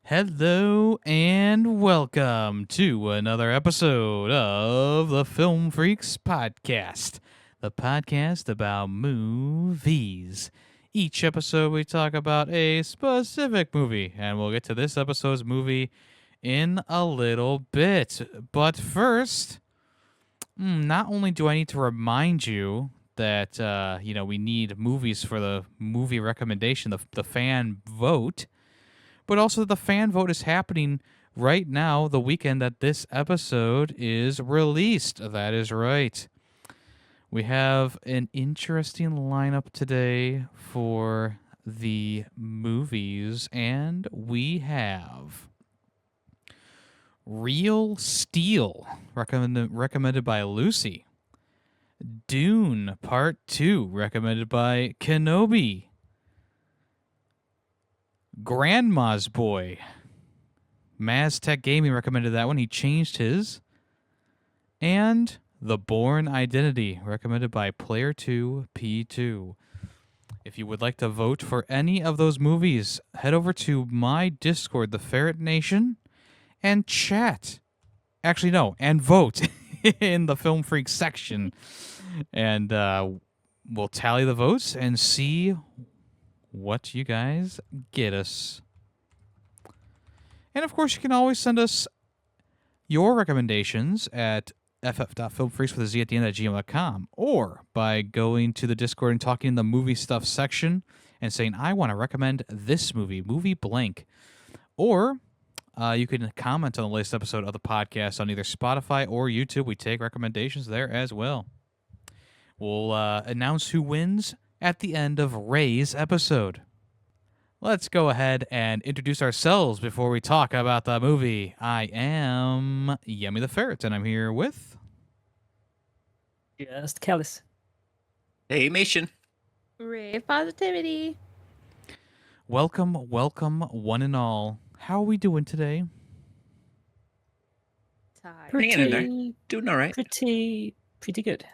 Hello and welcome to another episode of the Film Freakz podcast, the podcast about movies. Each episode we talk about a specific movie, and we'll get to this episode's movie in a little bit. But first, not only do I need to remind you that we need movies for the movie recommendation, the fan vote, but also the fan vote is happening right now, the weekend that this episode is released. That is right. We have an interesting lineup today for the movies, and we have Real Steel, recommended by Lucy. Dune Part 2, recommended by Kenobi. Grandma's Boy. Maztec Gaming recommended that one. He changed his. And The Bourne Identity, recommended by Player2P2. If you would like to vote for any of those movies, head over to my Discord, the Ferret Nation, and chat. Actually, no, and vote in the Film Freak section. And we'll tally the votes and see what you guys get us. And of course, you can always send us your recommendations at ff.filmfreaks with a Z at the end at gmail.com, or by going to the Discord and talking in the movie stuff section and saying, I want to recommend this movie blank. Or you can comment on the latest episode of the podcast on either Spotify or YouTube. We take recommendations there as well. We'll announce who wins at the end of Ray's episode. Let's go ahead and introduce ourselves before we talk about the movie. I am Yemmy the Ferret, and I'm here with... Just Callus. Hey, Mation. Ray Positivity. Welcome, one and all. How are we doing today? Tired. Hanging in there. Doing all right. Pretty good.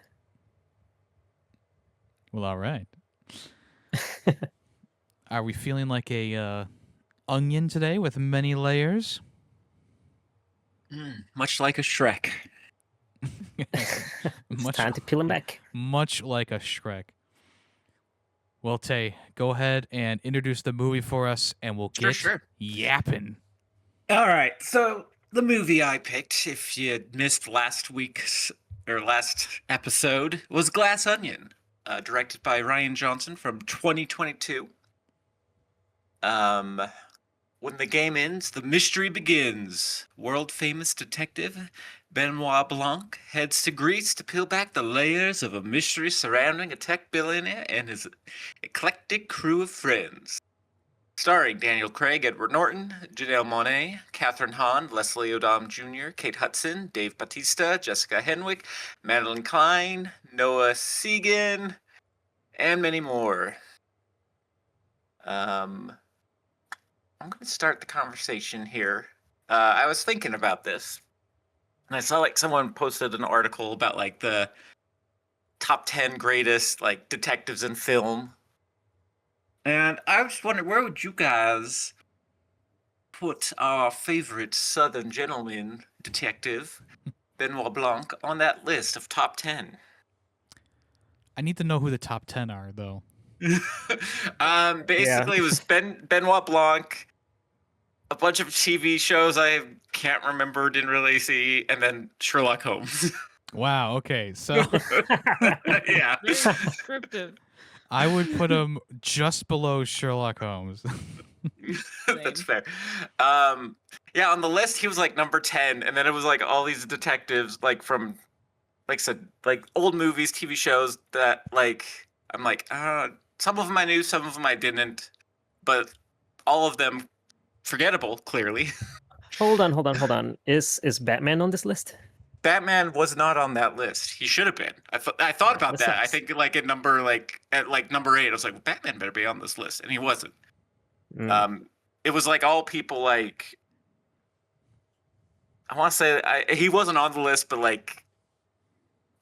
Well, all right. Are we feeling like a onion today with many layers? Much like a Shrek. It's time to peel him back. Much like a Shrek. Well, Tay, go ahead and introduce the movie for us, and we'll get yapping. All right. So the movie I picked, if you missed last episode, was Glass Onion, directed by Rian Johnson from 2022. When the game ends, the mystery begins. World-famous detective Benoit Blanc heads to Greece to peel back the layers of a mystery surrounding a tech billionaire and his eclectic crew of friends. Starring Daniel Craig, Edward Norton, Janelle Monáe, Catherine Hahn, Leslie Odom Jr., Kate Hudson, Dave Bautista, Jessica Henwick, Madeline Klein, Noah Segan, and many more. I'm going to start the conversation here. I was thinking about this, and I saw someone posted an article about the top 10 greatest detectives in film. And I was wondering, where would you guys put our favorite Southern gentleman detective, Benoit Blanc, on that list of top 10? I need to know who the top 10 are, though. Basically, it was Benoit Blanc, a bunch of TV shows I can't remember, didn't really see, and then Sherlock Holmes. Wow, okay, so... Yeah. Descriptive. I would put him just below Sherlock Holmes. That's fair. Yeah, on the list, he was number 10, and then it was all these detectives, from, old movies, TV shows that, I'm some of them I knew, some of them I didn't, but all of them forgettable, clearly. Hold on. Is Batman on this list? Batman was not on that list. He should have been. I thought about that. I think at number 8, I was like, well, Batman better be on this list, and he wasn't. It was all people I want to say he wasn't on the list, but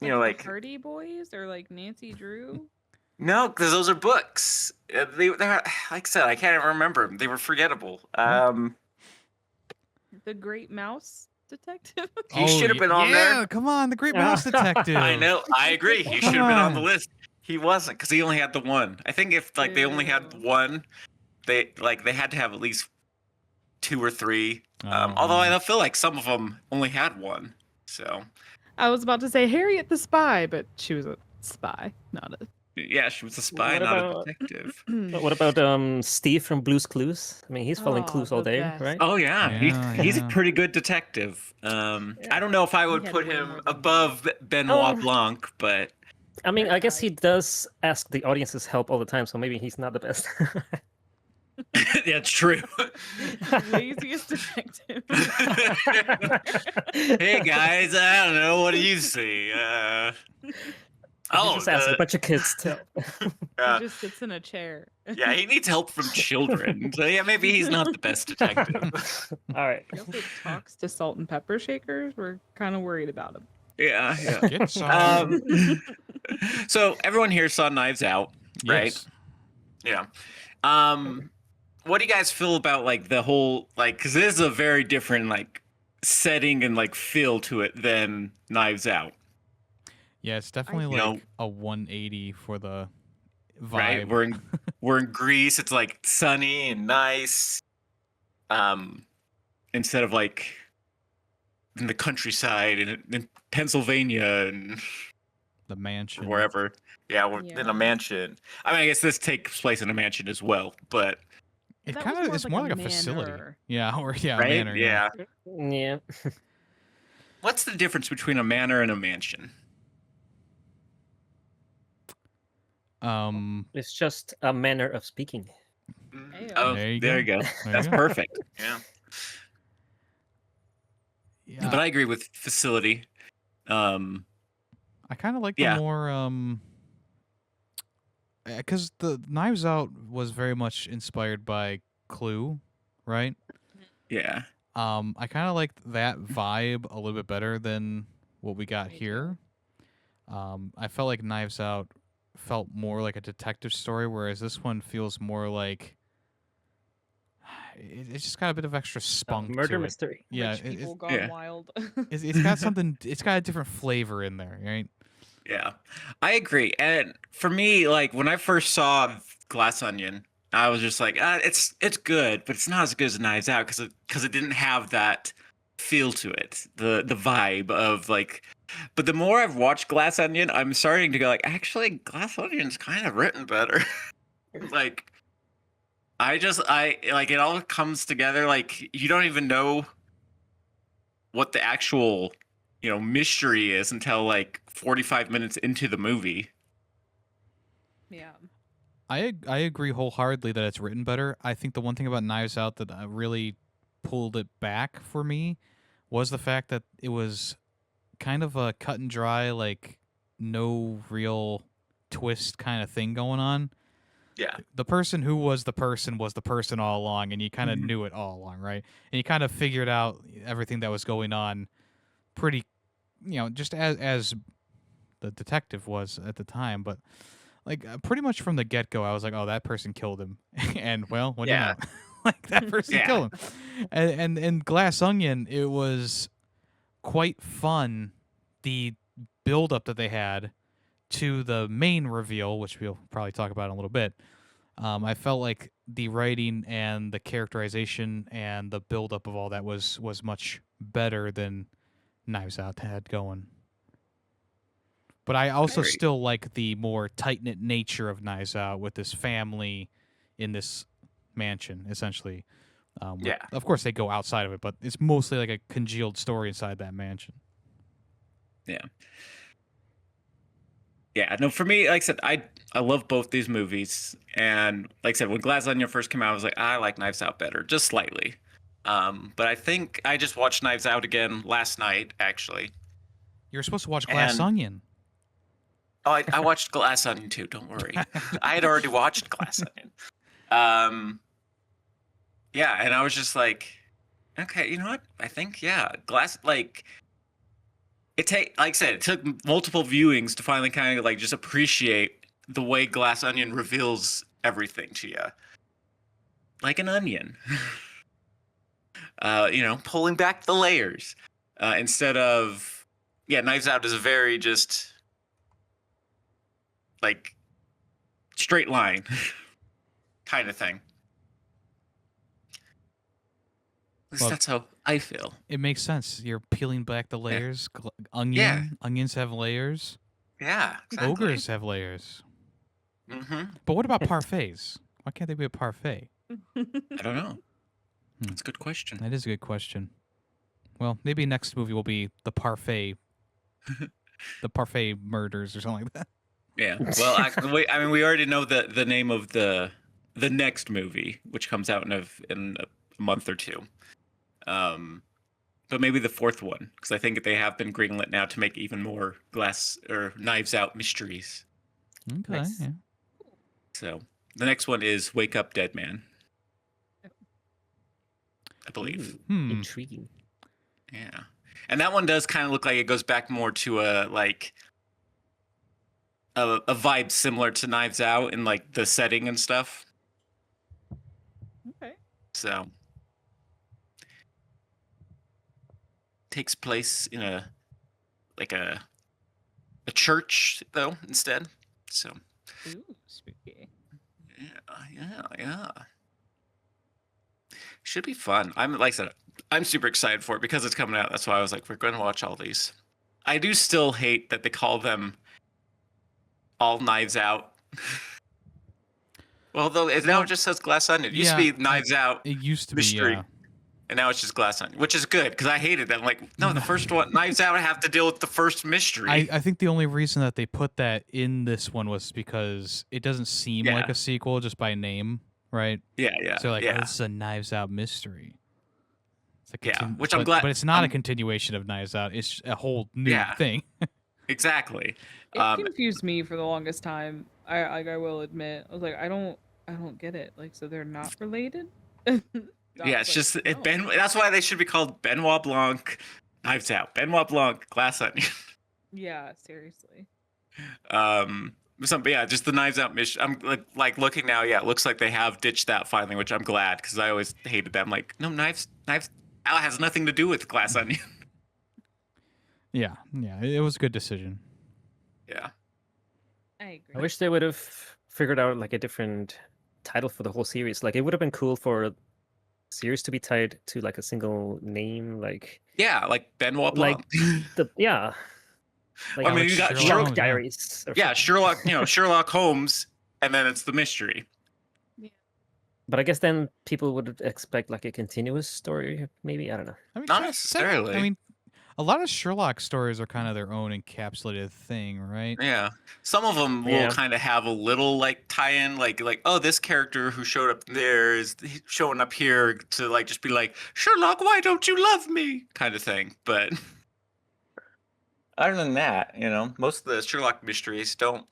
Hardy Boys or Nancy Drew. No, because those are books. They're like I said, I can't even remember them. They were forgettable. The Great Mouse Detective. He should have been on yeah, there. come on, the Great Mouse Detective. I know. I agree. He Come should have been on the on. list. He wasn't because he only had the one. I think if like they only had Ew. one, they had to have at least 2 or 3. Oh, Although yeah. I feel like some of them only had one. So I was about to say Harriet the Spy, but she was a spy, not a. yeah, she was a spy, What not about- a detective. What about Steve from Blue's Clues? I mean, he's following Oh, clues all the day, best. right? Oh yeah, Yeah, he's a yeah. pretty good detective. I don't know if I would had put way him more than- above Benoit Oh. Blanc, but I mean, I guess he does ask the audience's help all the time, so maybe he's not the best. that's true. Laziest detective. Hey guys, I don't know. What do you see? He Oh, just asks a bunch of kids to. uh, He just sits in a chair. yeah, he needs help from children. So yeah, maybe he's not the best detective. All right. He also talks to salt and pepper shakers. We're kind of worried about him. Yeah, yeah. Get some. So everyone here saw Knives Out, right? Yes. Yeah. What do you guys feel about like the whole like? Because this is a very different like setting and like feel to it than Knives Out, Yeah, it's definitely You know- like a 180 for the vibe. right? We're in Greece. It's like sunny and nice. Instead of like in the countryside in Pennsylvania and the mansion. wherever. Yeah, we're in Yeah. a mansion. I mean, I guess this takes place in a mansion as well, but It That kind was of it's more a like a facility. manor. Yeah, or yeah, a right? manor, yeah. Yeah. What's the difference between a manor and a mansion? It's just a manner of speaking. Ayo. Oh, There you there you go. go. There That's you go. perfect. Yeah. Yeah, But I agree with facility. I kind of like the Yeah. more because the Knives Out was very much inspired by Clue, right? Yeah. I kind of liked that vibe a little bit better than what we got Me too. here. I felt like Knives Out felt more like a detective story, whereas this one feels more like it's just got a bit of extra spunk Murder to it. mystery. Yeah, Rich people gone yeah. wild. it's got something. It's got a different flavor in there, right? Yeah. I agree. And for me, like when I first saw Glass Onion, I was just like, it's good, but it's not as good as Knives Out because it didn't have that feel to it, the vibe of like. But the more I've watched Glass Onion, I'm starting to go like, actually, Glass Onion's kind of written better. Like, I like it all comes together. Like you don't even know what the actual mystery is until like 45 minutes into the movie. Yeah. I agree wholeheartedly that it's written better. I think the one thing about Knives Out that really pulled it back for me was the fact that it was kind of a cut and dry, like no real twist kind of thing going on. Yeah. The person who was the person all along, and you kind of Mhm. knew it all along, right? And you kind of figured out everything that was going on pretty, just as the detective was at the time, but like pretty much from the get-go I was like, oh, that person killed him. And well, what do you Yeah. know? Like that person Yeah. killed him. And Glass Onion, it was quite fun, the build up that they had to the main reveal, which we'll probably talk about in a little bit. I felt like the writing and the characterization and the build up of all that was much better than Knives Out had going. But I also agree. still like the more tight knit nature of Knives Out with this family in this mansion, essentially. Yeah. Of course, they go outside of it, but it's mostly like a congealed story inside that mansion. Yeah, no, for me, like I said, I love both these movies, and like I said, when Glass Onion first came out, I was like, I like Knives Out better, just slightly. But I think I just watched Knives Out again last night, actually. You're supposed to watch Glass And- Onion. Oh, I watched Glass Onion too. Don't worry, I had already watched Glass Onion. Yeah, and I was just like, okay, you know what? I think Glass like. Like I said, it took multiple viewings to finally kind of like just appreciate the way Glass Onion reveals everything to you, like an onion. pulling back the layers instead of Knives Out is a very just like straight line kind of thing. At least Well, that's how I feel. It makes sense. You're peeling back the layers. Yeah. Onions have layers. Yeah, exactly. Ogres have layers. Mm-hmm. But what about parfaits? Why can't they be a parfait? I don't know. That's a good question. That is a good question. Well, maybe next movie will be the parfait, the parfait murders or something like that. Yeah. Well, we already know the name of the next movie, which comes out in a month or two. But maybe the fourth one, because I think they have been greenlit now to make even more Glass or Knives Out mysteries. Okay. Nice. Yeah. So the next one is Wake Up Dead Man, I believe. Ooh, intriguing. Yeah, and that one does kind of look like it goes back more to a vibe similar to Knives Out in like the setting and stuff. Okay. So takes place in a church though instead. So Ooh, spooky. yeah. Should be fun. Like I said, I'm super excited for it because it's coming out. That's why I was like, we're going to watch all these. I do still hate that they call them all Knives Out. Well, though now it just says Glass Onion. It used to be Knives Out. It used to Mystery. be, yeah. And now it's just Glass Onion, which is good because I hated that. I'm like, no, the first one, Knives Out, I have to deal with the first mystery. I think the only reason that they put that in this one was because it doesn't seem like a sequel just by name, right? Yeah. So like, oh, this is a Knives Out mystery. It's like which I'm glad. But it's not a continuation of Knives Out. It's a whole new thing. Exactly. It confused me for the longest time. I will admit. I was like, I don't get it. Like, so they're not related? Yeah, it's just that's why they should be called Benoit Blanc, Knives Out. Benoit Blanc, Glass Onion. Yeah, seriously. Just the Knives Out mission. I'm like looking now. Yeah, it looks like they have ditched that finally, which I'm glad because I always hated them. Like, no, Knives Out has nothing to do with Glass Onion. Yeah, it was a good decision. Yeah. I agree. I wish they would have figured out like a different title for the whole series. Like, it would have been cool for series to be tied to like a single name, like like Benoit Blanc. Like I mean, you got Sherlock Diaries. Yeah, Sherlock. Sherlock Holmes, and then it's the mystery. But I guess then people would expect like a continuous story. Maybe, I don't know. I mean, Not necessarily. I mean, a lot of Sherlock stories are kind of their own encapsulated thing, right? Yeah, some of them will kind of have a little like tie-in, like oh, this character who showed up there is showing up here to like just be like, Sherlock, why don't you love me, kind of thing. But other than that, most of the Sherlock mysteries don't.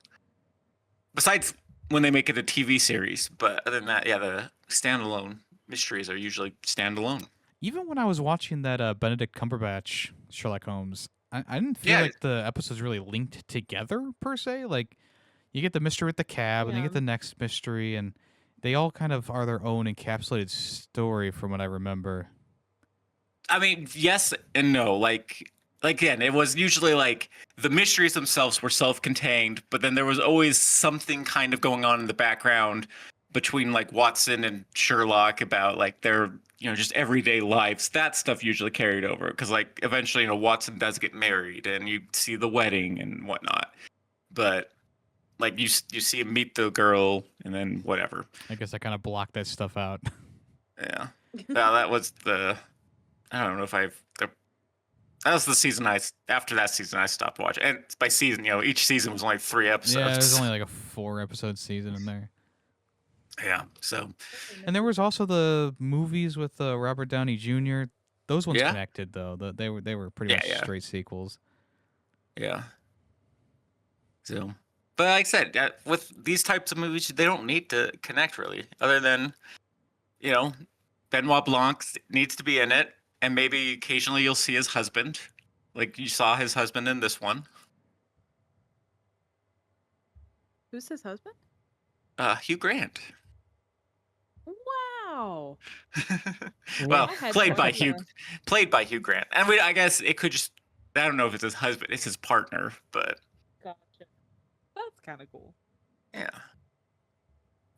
Besides when they make it a TV series, but other than that, the standalone mysteries are usually standalone. Even when I was watching that Benedict Cumberbatch Sherlock Holmes, I didn't feel like the episodes really linked together per se. Like, you get the mystery with the cab, and you get the next mystery, and they all kind of are their own encapsulated story from what I remember. I mean, yes and no. Like again, it was usually like the mysteries themselves were self-contained, but then there was always something kind of going on in the background between like Watson and Sherlock about like their just everyday lives. That stuff usually carried over because like eventually Watson does get married and you see the wedding and whatnot, but like you see him meet the girl and then whatever. I guess I kind of blocked that stuff out. Yeah. That was I don't know if that was the season after that season I stopped watching. And by season, each season was only 3 episodes. Yeah, there's only like a 4-episode season in there. Yeah, so. And there was also the movies with Robert Downey Jr. Those ones connected though. They were pretty much straight sequels. Yeah. So, but like I said, with these types of movies, they don't need to connect really, other than, Benoit Blanc needs to be in it, and maybe occasionally you'll see his husband, like you saw his husband in this one. Who's his husband? Hugh Grant. Wow. Wow. Well, I had played by no idea. Hugh Grant, and I guess it could just. I don't know if it's his husband, it's his partner, but Gotcha. That's kind of cool. yeah.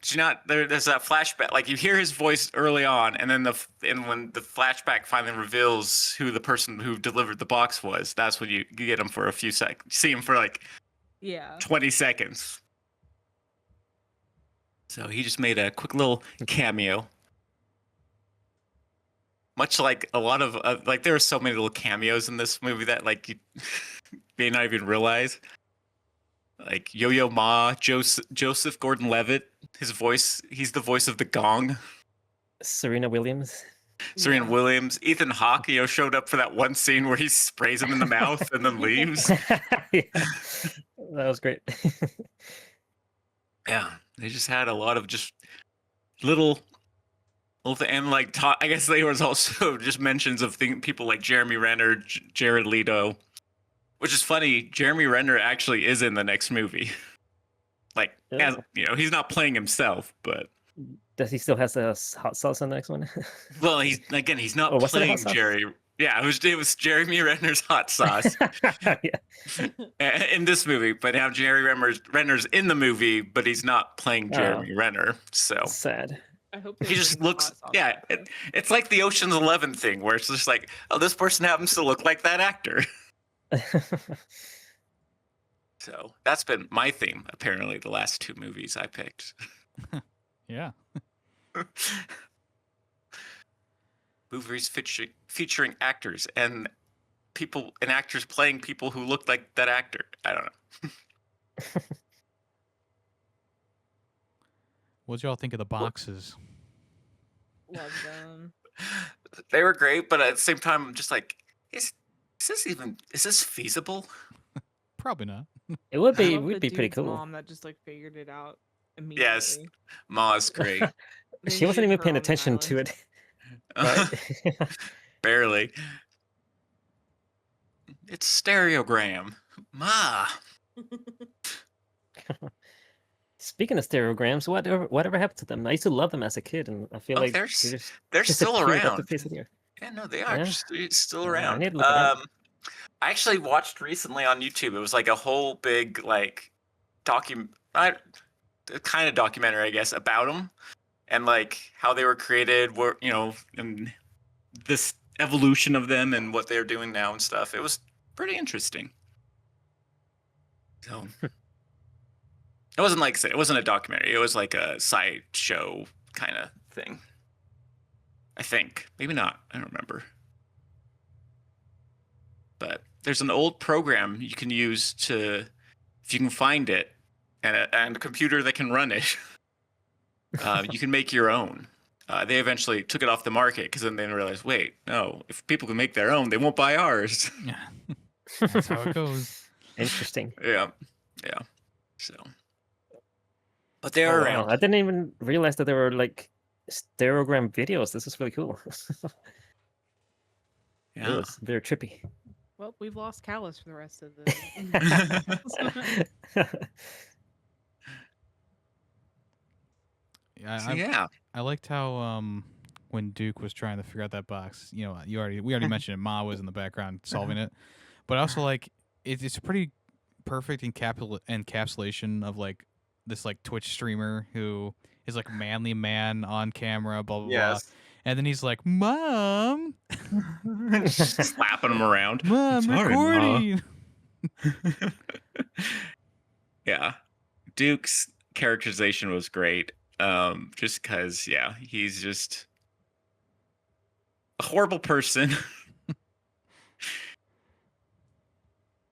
She's not there. There's that flashback, like you hear his voice early on, and then when the flashback finally reveals who the person who delivered the box was, that's when you get him for a few seconds. You see him for like Yeah. 20 seconds. So he just made a quick little cameo. Much like a lot of like there are so many little cameos in this movie that like you may not even realize. Like Yo-Yo Ma, Joseph Gordon-Levitt, his voice, he's the voice of the Gong. Serena Williams. Serena Yeah. Williams, Ethan Hawke, showed up for that one scene where he sprays him in the mouth and then leaves. Yeah. That was great. Yeah, they just had a lot of just little and like I guess there was also just mentions of people like Jeremy Renner, Jared Leto, which is funny. Jeremy Renner actually is in the next movie. Like, as, he's not playing himself, but Does he still has the hot sauce on the next one? well, he's not was it a playing hot sauce? Jerry. Yeah, it was Jeremy Renner's hot sauce Yeah. in this movie, but now Jerry Renner's in the movie, but he's not playing Jeremy Renner. So Sad. I hope he just looks. Yeah, it's like the Ocean's 11 thing, where it's just like, oh, this person happens to look like that actor. So that's been my theme. Apparently, the last two movies I picked. Yeah. Movies featuring actors and actors playing people who look like that actor. I don't know. What'd y'all think of the boxes? Love them. They were great, but at the same time, I'm just like, is this feasible? Probably not. It would I be love the pretty dude's cool. Mom that just like figured it out immediately. Yes, Ma's great. They She wasn't needed even her paying on the attention to island. it. Right? Barely. It's stereogram. Ma. Speaking of stereograms, whatever happened to them? I used to love them as a kid, and I feel Oh, like they're they just still disappeared off around. the face of the earth. Yeah, no, they are Yeah. just still I around. need to look it up. I actually watched recently on YouTube. It was like a whole big like kind of documentary, I guess, about them and like how they were created, and this evolution of them and what they're doing now and stuff. It was pretty interesting. So it wasn't a documentary. It was like a sideshow kind of thing. I think. Maybe not. I don't remember. But there's an old program you can use if you can find it, and a computer that can run it. You can make your own. They eventually took it off the market because then they realized, wait, no, if people can make their own, they won't buy ours. Yeah. That's how it goes. Interesting. Yeah. So, but they are Oh, around. wow. I didn't even realize that there were like stereogram videos. This is really cool. It Yeah. was very trippy. Well, we've lost Callus for the rest of the. Yeah, I liked how when Duke was trying to figure out that box, we already mentioned it. Ma was in the background solving it, but I also like it's a pretty perfect encapsulation of like this like Twitch streamer who is like a manly man on camera, blah blah blah, and then he's like, "Mom," slapping them around. "Mom, Sorry, Ma." recording." Yeah, Duke's characterization was great. Just because, he's just a horrible person.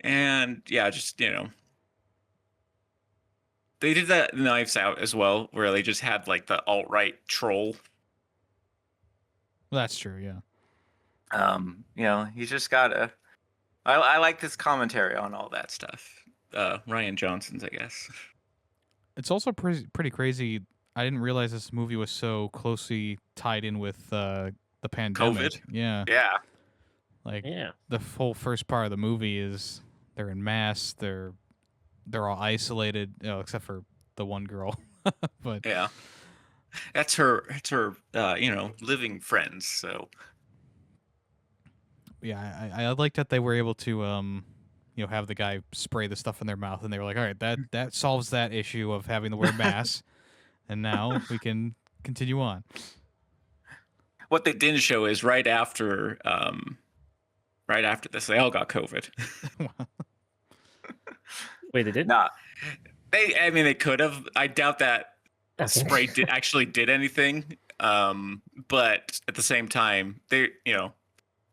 And just, they did that Knives Out as well, where they just had like the alt-right troll. Well, that's true, yeah. He's just got I like this commentary on all that stuff. Ryan Johnson's, I guess. It's also pretty crazy. I didn't realize this movie was so closely tied in with the pandemic. COVID? Yeah. Yeah. Like Yeah. the whole first part of the movie is they're in masks, they're all isolated, except for the one girl. But Yeah. That's her. It's her. Living friends. So Yeah, I like that they were able to have the guy spray the stuff in their mouth, and they were like, all right, that solves that issue of having to wear masks, and now we can continue on. what they didn't show is right after this, they all got COVID. Wait, they did? Nah, they could have. I doubt that Okay. spray actually did anything. But at the same time, they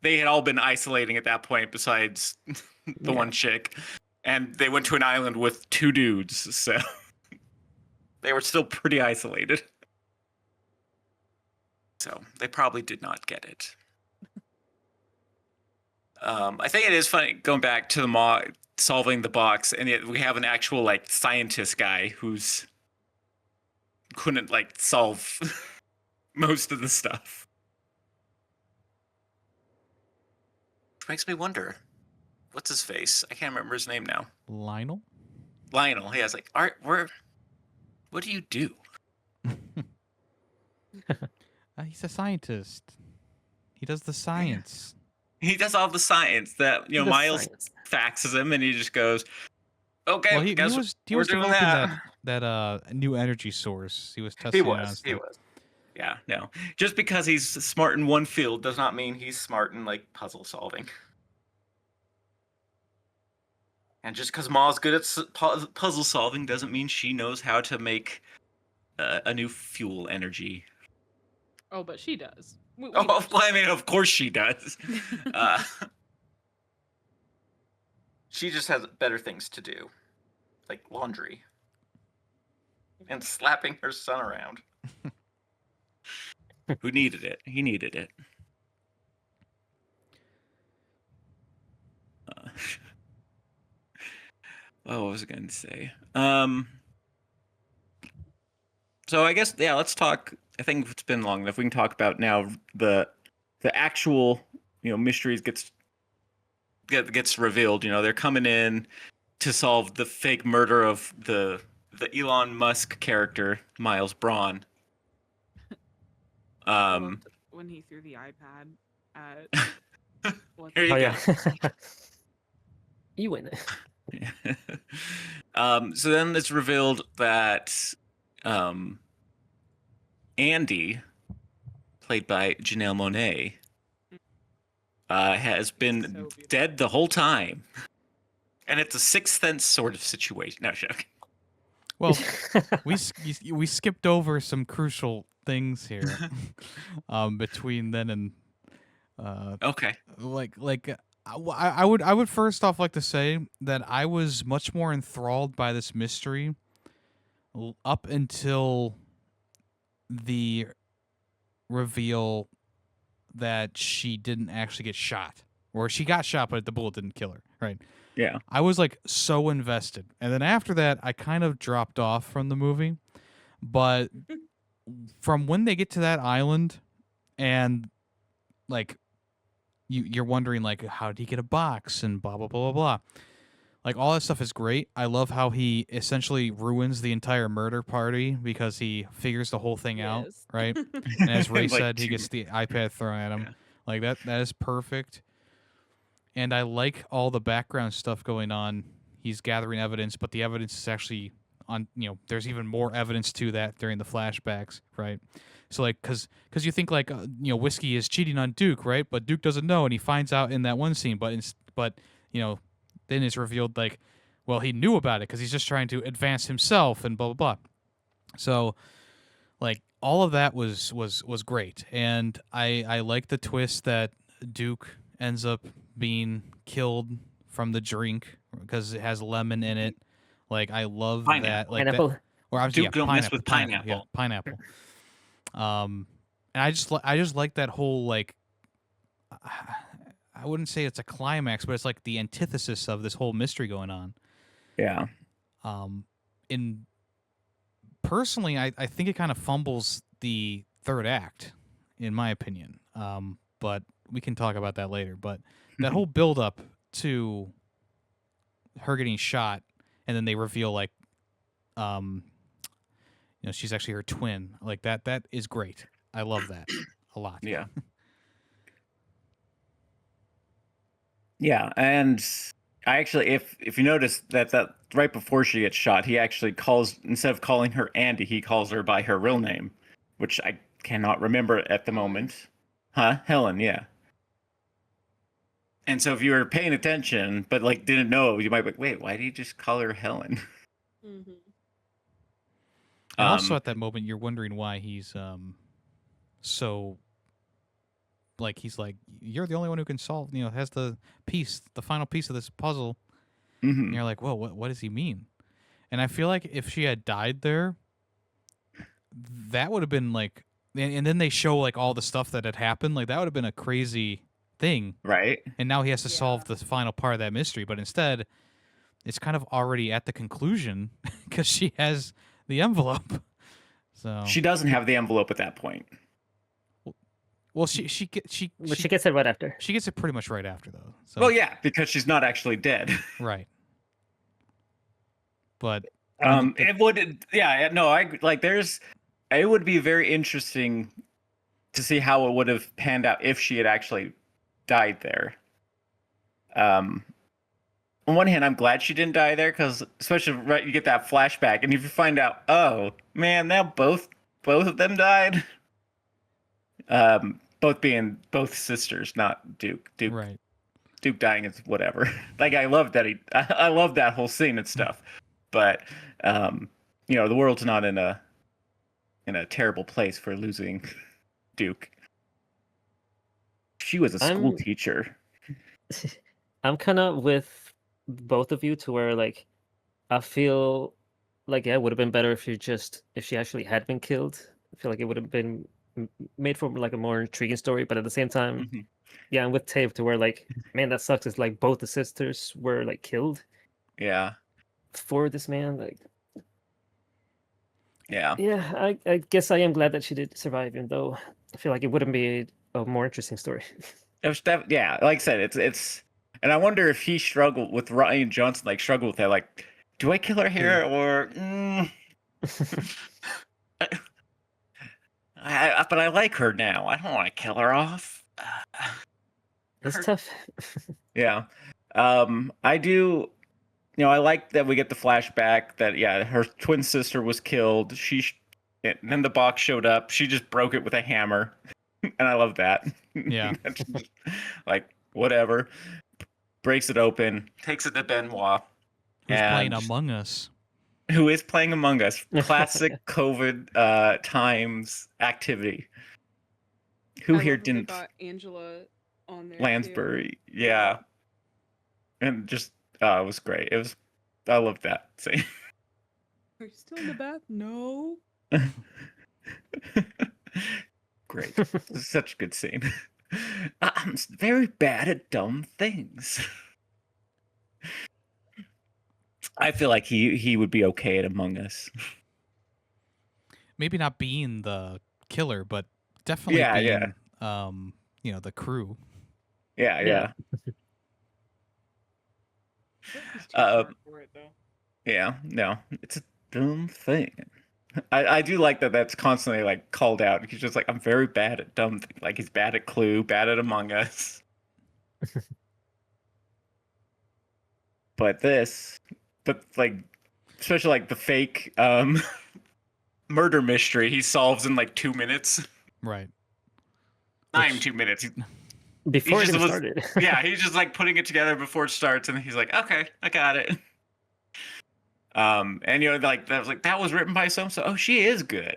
had all been isolating at that point, besides the Yeah. one chick, and they went to an island with 2 dudes, so they were still pretty isolated. So they probably did not get it. I think it is funny going back to the solving the box, and yet we have an actual like scientist guy who's couldn't like solve most of the stuff. Which makes me wonder, what's his face? I can't remember his name now. Lionel? Lionel. Yeah, it's like, Art, what do you do? He's a scientist. He does the science. He does all the science that The Miles science. faxes him, and he just goes, "Okay, Well, he guess was we're doing developing that." that new energy source. He was He testing it on was. He stuff. was. Yeah, no. Just because he's smart in one field does not mean he's smart in like puzzle solving. And just because Ma's good at puzzle solving doesn't mean she knows how to make a new fuel energy. Oh, but she does. We Oh, know well, I mean, of course she does. She just has better things to do, like laundry and slapping her son around. Who needed it? He needed it. What was I going to say? So I guess let's talk. I think it's been long enough. We can talk about now the actual mysteries gets revealed. They're coming in to solve the fake murder of the Elon Musk character Miles Braun. I loved when he threw the iPad at Here you Oh go. yeah. You win. So then it's revealed that Andy, played by Janelle Monáe, has been So beautiful. dead the whole time, and it's a Sixth Sense sort of situation. No, joke. Well, we skipped over some crucial things here between then and Okay. I would first off like to say that I was much more enthralled by this mystery up until the reveal that she didn't actually get shot, or she got shot but the bullet didn't kill her, right? Yeah. I was like so invested, and then after that I kind of dropped off from the movie. But from when they get to that island and like you're wondering like how did he get a box and blah blah blah blah blah, like all that stuff is great. I love how he essentially ruins the entire murder party because he figures the whole thing out, Yes. right? And as Ray Like said, he two- gets the iPad thrown at him. Yeah. Like that is perfect. And I like all the background stuff going on. He's gathering evidence, but the evidence is actually on, there's even more evidence to that during the flashbacks, right? So like, cause you think like, Whiskey is cheating on Duke, right? But Duke doesn't know, and he finds out in that one scene. But then it's revealed like, well, he knew about it because he's just trying to advance himself and blah blah blah. So, like, all of that was great, and I like the twist that Duke ends up being killed from the drink because it has lemon in it. Like, I love that. Like Pineapple. that, or I'm Duke don't mess with pineapple. Yeah, pineapple. And I just like that whole like. I wouldn't say it's a climax, but it's like the antithesis of this whole mystery going on. Yeah. In personally, I think it kind of fumbles the third act, in my opinion. But we can talk about that later. But that whole build up to her getting shot, and then they reveal like, she's actually her twin. Like that is great. I love that a lot. Yeah. Yeah, and I actually, if you notice that right before she gets shot, he actually calls, instead of calling her Andy, he calls her by her real name, which I cannot remember at the moment. Huh? Helen, yeah. And so if you were paying attention, but like didn't know, you might be like, wait, why did he just call her Helen? Mm-hmm. And also at that moment, you're wondering why he's so like he's like, you're the only one who can solve, has the final piece of this puzzle. Mhm. And you're like, whoa, what does he mean? And I feel like if she had died there, that would have been like, and then they show like all the stuff that had happened. Like that would have been a crazy thing. Right? And now he has to solve the final part of that mystery. But instead, it's kind of already at the conclusion because she has the envelope. So She doesn't have the envelope at that point. well, she But she gets it right after. She gets it pretty much right after though. So, Well, yeah, because she's not actually dead. right. But It would, yeah, no, I like. It would be very interesting to see how it would have panned out if she had actually died there. On one hand, I'm glad she didn't die there because, especially right, you get that flashback, and if you find out, oh man, now both of them died. Both sisters, not Duke. right. Duke dying is whatever. Like I love that I love that whole scene and stuff, but the world's not in a terrible place for losing Duke. She was a school teacher. I'm kind of with both of you to where like I feel like it would have been better if she actually had been killed. I feel like it would have been made for like a more intriguing story, but at the same time, Mhm. yeah, I'm with Tape to where like, man, that sucks. It's like both the sisters were like killed Yeah. for this man. Like, Yeah. yeah, I guess I am glad that she did survive, even though I feel like it wouldn't be a more interesting story. Yeah, like I said, it's and I wonder if he struggled with Ryan Johnson, like struggled with that, like, do I kill her here or but I like her now. I don't want to kill her off. It's tough. Yeah. I do, I like that we get the flashback that, yeah, her twin sister was killed. And then the box showed up. She just broke it with a hammer. And I love that. Yeah. Like, whatever. Breaks it open. Takes it to Benoit. Who's playing and- Among Us? Who is playing Among Us. Classic COVID times activity. Who I here love that they didn't? got Angela on there. too. Lansbury. Yeah. And just, it was great. I loved that scene. Are you still in the bath? No. Great. Such a good scene. I'm very bad at dumb things. I feel like he would be okay at Among Us. Maybe not being the killer, but definitely Yeah, being, the crew. Yeah. Yeah. He's too Uh, smart for it, though. Yeah, no, it's a dumb thing. I do like that that's constantly like called out. He's just like, I'm very bad at dumb things. Like he's bad at Clue, bad at Among Us. But like, especially like the fake murder mystery he solves in like 2 minutes. Right. Not even 2 minutes. Before it just even was- started. Yeah, he's just like putting it together before it starts, and he's like, okay, I got it. And like that was written by so. Oh, she is good.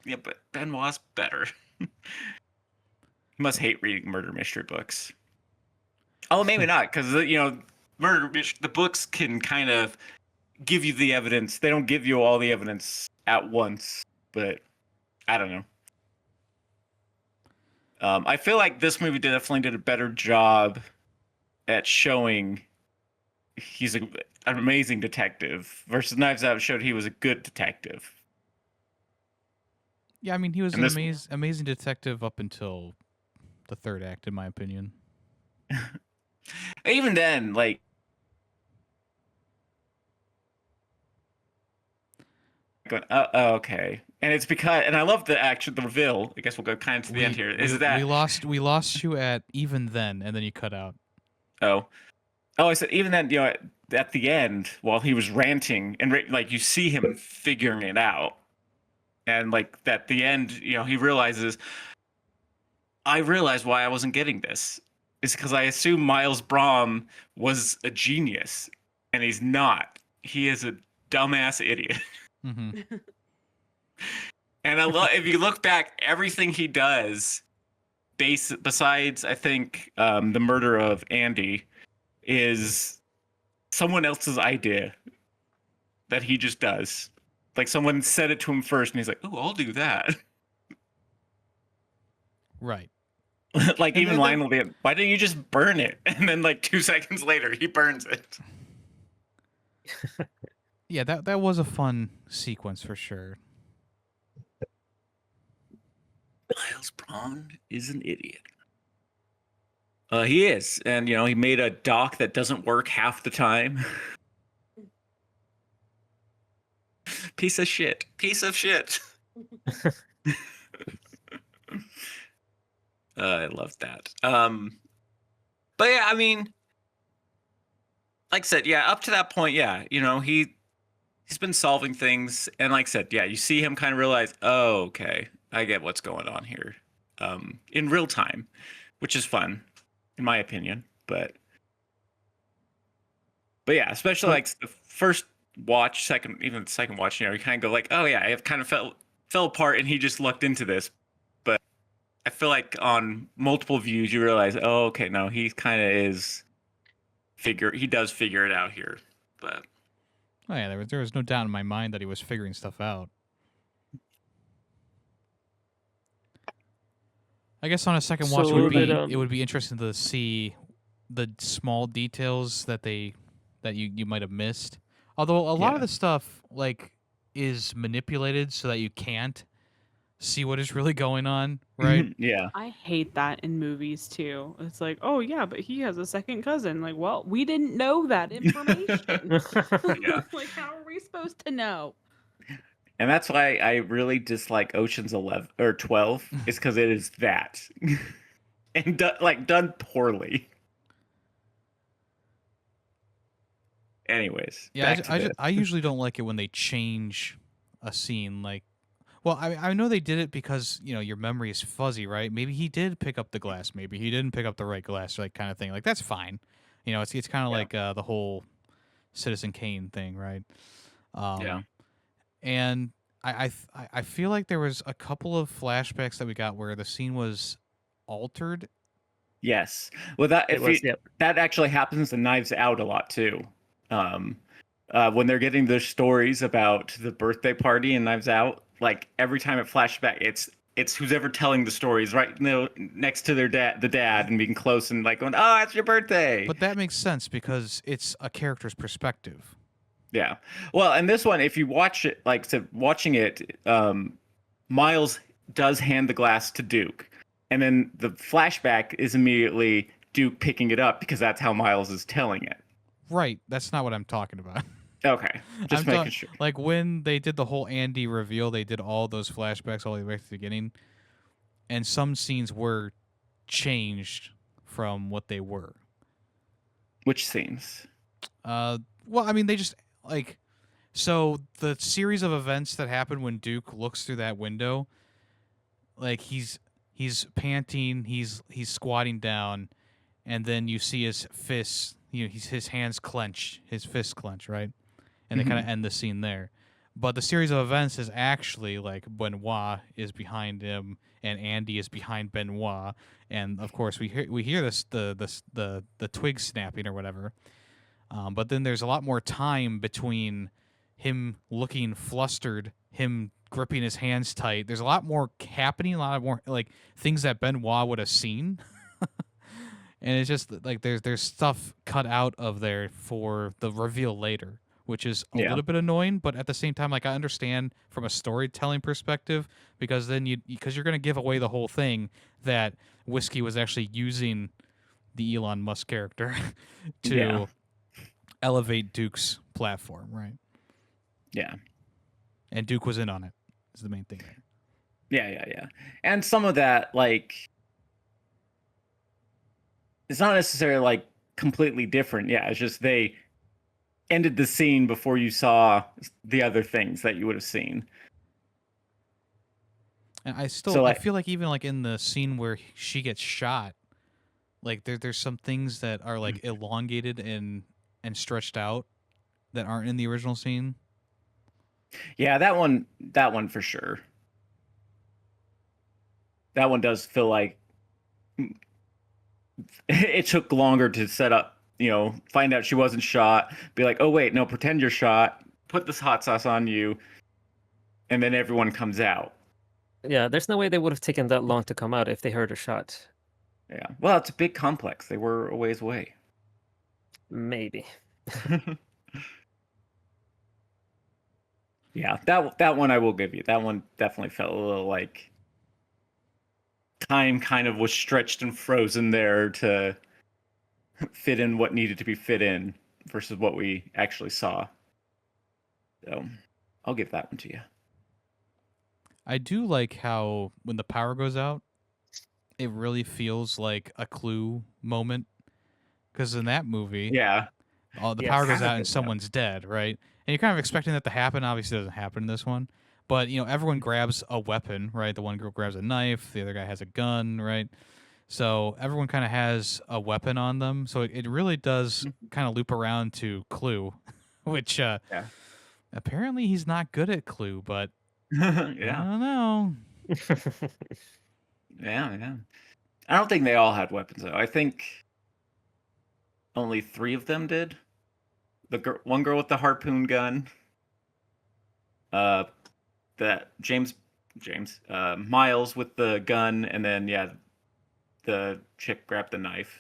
Yeah, but Benoit's better. He must hate reading murder mystery books. Oh, maybe not, because the books can kind of give you the evidence. They don't give you all the evidence at once, but I don't know. I feel like this movie definitely did a better job at showing he's an amazing detective versus Knives Out showed he was a good detective. Yeah, I mean, he was And an this- amazing detective up until the third act, in my opinion. Even then, like, going, oh, okay. And it's because, and I love the reveal. I guess we'll go kind of to the end here. Is that we lost you at even then, and then you cut out. oh, I said even then, at the end while he was ranting and like you see him figuring it out, and like at the end, he realizes. I realized why I wasn't getting this. It's because I assumed Miles Brom was a genius, and he's not. He is a dumbass idiot. Mm-hmm. And I love if you look back, everything he does, besides I think the murder of Andy, is someone else's idea that he just does. Like someone said it to him first, and he's like, "Oh, I'll do that." Right. Like And even then- Lionel did. Why didn't you just burn it? And then like 2 seconds later, he burns it. Yeah, that was a fun sequence for sure. Miles Braun is an idiot. He is, and he made a dock that doesn't work half the time. Piece of shit. Piece of shit. I love that. But yeah, I mean, like I said, yeah, up to that point, yeah, he's been solving things, and like I said, yeah, you see him kind of realize, oh, okay, I get what's going on here, in real time, which is fun, in my opinion. But yeah, especially like the first watch, even the second watch, you kind of go like, oh yeah, it kind of fell apart, and he just lucked into this. But I feel like on multiple views, you realize, oh, okay, no, he kind of he does figure it out here. But Oh yeah, there was no doubt in my mind that he was figuring stuff out. I guess on a second watch So it would be interesting to see the small details that you might have missed. Although a lot of the stuff like is manipulated so that you can't see what is really going on, right? yeah. I hate that in movies too. It's like, oh yeah, but he has a second cousin. Like, well, we didn't know that information. Yeah. Like, how are we supposed to know? And that's why I really dislike Ocean's 11 or 12, is because it is that, and done poorly. Anyways, Yeah, back to this. I usually don't like it when they change a scene. Like, well, I know they did it because your memory is fuzzy, right? Maybe he did pick up the glass, maybe he didn't pick up the right glass, like kind of thing. Like that's fine. It's kind of like the whole Citizen Kane thing, right? Yeah. And I feel like there was a couple of flashbacks that we got where the scene was altered. Yes. Well, that Yep. that actually happens in Knives Out a lot too. When they're getting their stories about the birthday party in Knives Out, like every time it flashes back, it's who's ever telling the stories right next to the dad, and being close and like going, oh, it's your birthday. But that makes sense because it's a character's perspective. Yeah. Well, and this one, if you watch it, watching it, Miles does hand the glass to Duke, and then the flashback is immediately Duke picking it up because that's how Miles is telling it. Right. That's not what I'm talking about. Okay. Just making sure. Like when they did the whole Andy reveal, they did all those flashbacks all the way to the beginning, and some scenes were changed from what they were. Which scenes? Well, I mean, they just so the series of events that happen when Duke looks through that window, like he's panting, he's squatting down, and then you see his fists, his hands clench, his fists clench, right? And they kind of end the scene there. But the series of events is actually like Benoit is behind him and Andy is behind Benoit, and of course we hear this the twig snapping or whatever. But then there's a lot more time between him looking flustered, him gripping his hands tight. There's a lot more happening, a lot more like things that Benoit would have seen. And it's just like there's stuff cut out of there for the reveal later, which is a little bit annoying, but at the same time, like I understand from a storytelling perspective, because then you're gonna give away the whole thing that Whiskey was actually using the Elon Musk character to elevate Duke's platform, right? Yeah. and Duke was in on it. Is the main thing there. Yeah. And some of that, like, it's not necessarily like completely different. Yeah, it's just they ended the scene before you saw the other things that you would have seen. And I like- feel like even like in the scene where she gets shot, like there's some things that are like elongated and stretched out that aren't in the original scene. Yeah, that one for sure. That one does feel like it took longer to set up, find out she wasn't shot, be like, oh wait, no, pretend you're shot, put this hot sauce on you, and then everyone comes out. Yeah, there's no way they would have taken that long to come out if they heard a shot. Yeah. Well, it's a big complex. They were a ways away. Maybe. Yeah, that one I will give you. That one definitely felt a little like time kind of was stretched and frozen there to fit in what needed to be fit in versus what we actually saw. So I'll give that one to you. I do like how when the power goes out, it really feels like a Clue moment. Because in that movie, Yeah. the Yes. power goes Kind of out and goes out. someone's dead, right? And you're kind of expecting that to happen. Obviously, it doesn't happen in this one. But, everyone grabs a weapon, right? The one girl grabs a knife. The other guy has a gun, right? So everyone kind of has a weapon on them. So it really does kind of loop around to Clue, which apparently he's not good at Clue, but I Yeah. don't know. Yeah. I don't think they all had weapons though. I think only 3 of them did. One girl with the harpoon gun. That Miles with the gun, and then the chick grabbed the knife.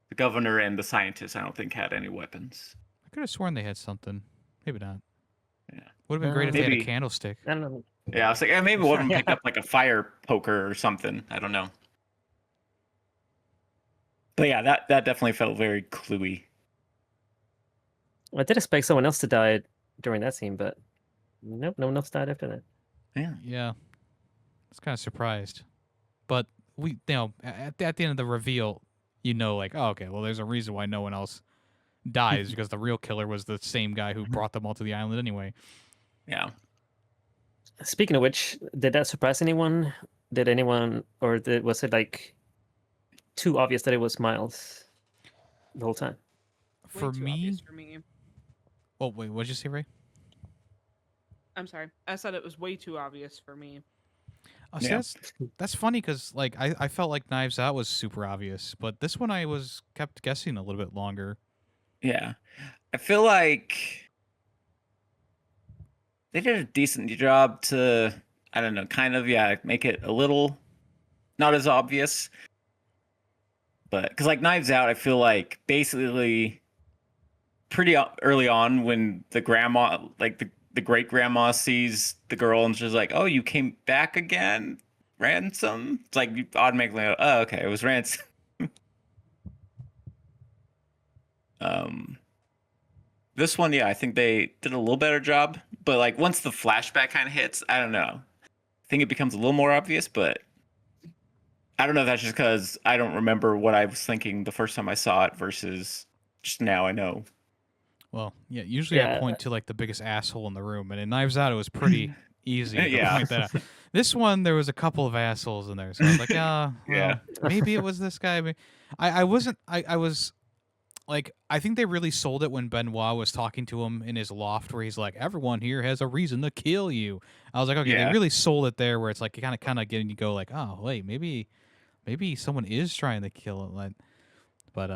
The governor and the scientist, I don't think, had any weapons. I could have sworn they had something. Maybe not. Yeah. Would have been great if they had a Maybe- candlestick. I don't know. Yeah, I was like, maybe one of them picked up like a fire poker or something. I don't know. But yeah, that definitely felt very cluey. I did expect someone else to die during that scene, but nope, no one else died after that. Yeah. Yeah. I was kind of surprised. But we, at the end of the reveal, like, oh, okay, well, there's a reason why no one else dies because the real killer was the same guy who brought them all to the island anyway. Yeah. Speaking of which, did that surprise anyone? Did anyone, or was it like too obvious that it was Miles the whole time? Way For too me, obvious for me. oh wait, what'd you say, Ray? I'm sorry. I said it was way too obvious for me. Oh, see, Yeah. that's funny because like I felt like Knives Out was super obvious, but this one I kept guessing a little bit longer. Yeah. I feel like they did a decent job to, I don't know, kind of, make it a little not as obvious. But, because like Knives Out, I feel like basically pretty early on when the grandma, like the great grandma sees the girl and she's like, oh, you came back again? Ransom? It's like you automatically go, oh, okay, it was Ransom. This one, I think they did a little better job. But like once the flashback kind of hits, I don't know. I think it becomes a little more obvious, but I don't know if that's just because I don't remember what I was thinking the first time I saw it versus just now I know. Well, yeah, usually I Yeah. point to like the biggest asshole in the room, and in Knives Out it was pretty easy to Yeah. point that out. This one there was a couple of assholes in there, so I was like, well, Yeah. maybe it was this guy. I wasn't. I was like, I think they really sold it when Benoit was talking to him in his loft, where he's like, everyone here has a reason to kill you. I was like, okay, Yeah. they really sold it there, where it's like kind of getting you go like, oh wait, maybe someone is trying to kill him. But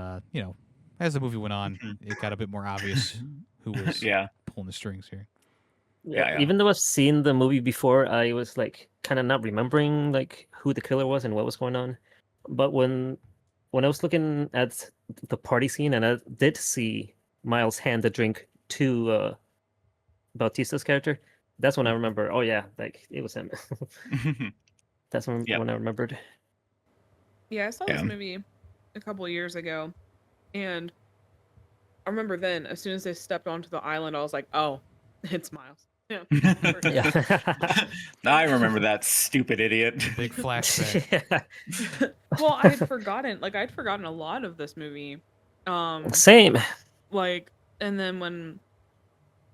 as the movie went on, it got a bit more obvious who was Yeah. pulling the strings here. Yeah. Even though I've seen the movie before, I was like kind of not remembering like who the killer was and what was going on. But when I was looking at the party scene and I did see Miles hand the drink to Bautista's character, that's when I remember. Oh yeah, like it was him. That's when Yep. I remembered. Yeah, I saw Yeah. this movie a couple of years ago, and I remember then, as soon as they stepped onto the island, I was like, oh, It's Miles. Yeah. Yeah. I remember that stupid idiot. Big flashback. Yeah. Well, I had forgotten. Like I'd forgotten a lot of this movie. Same. Like, and then when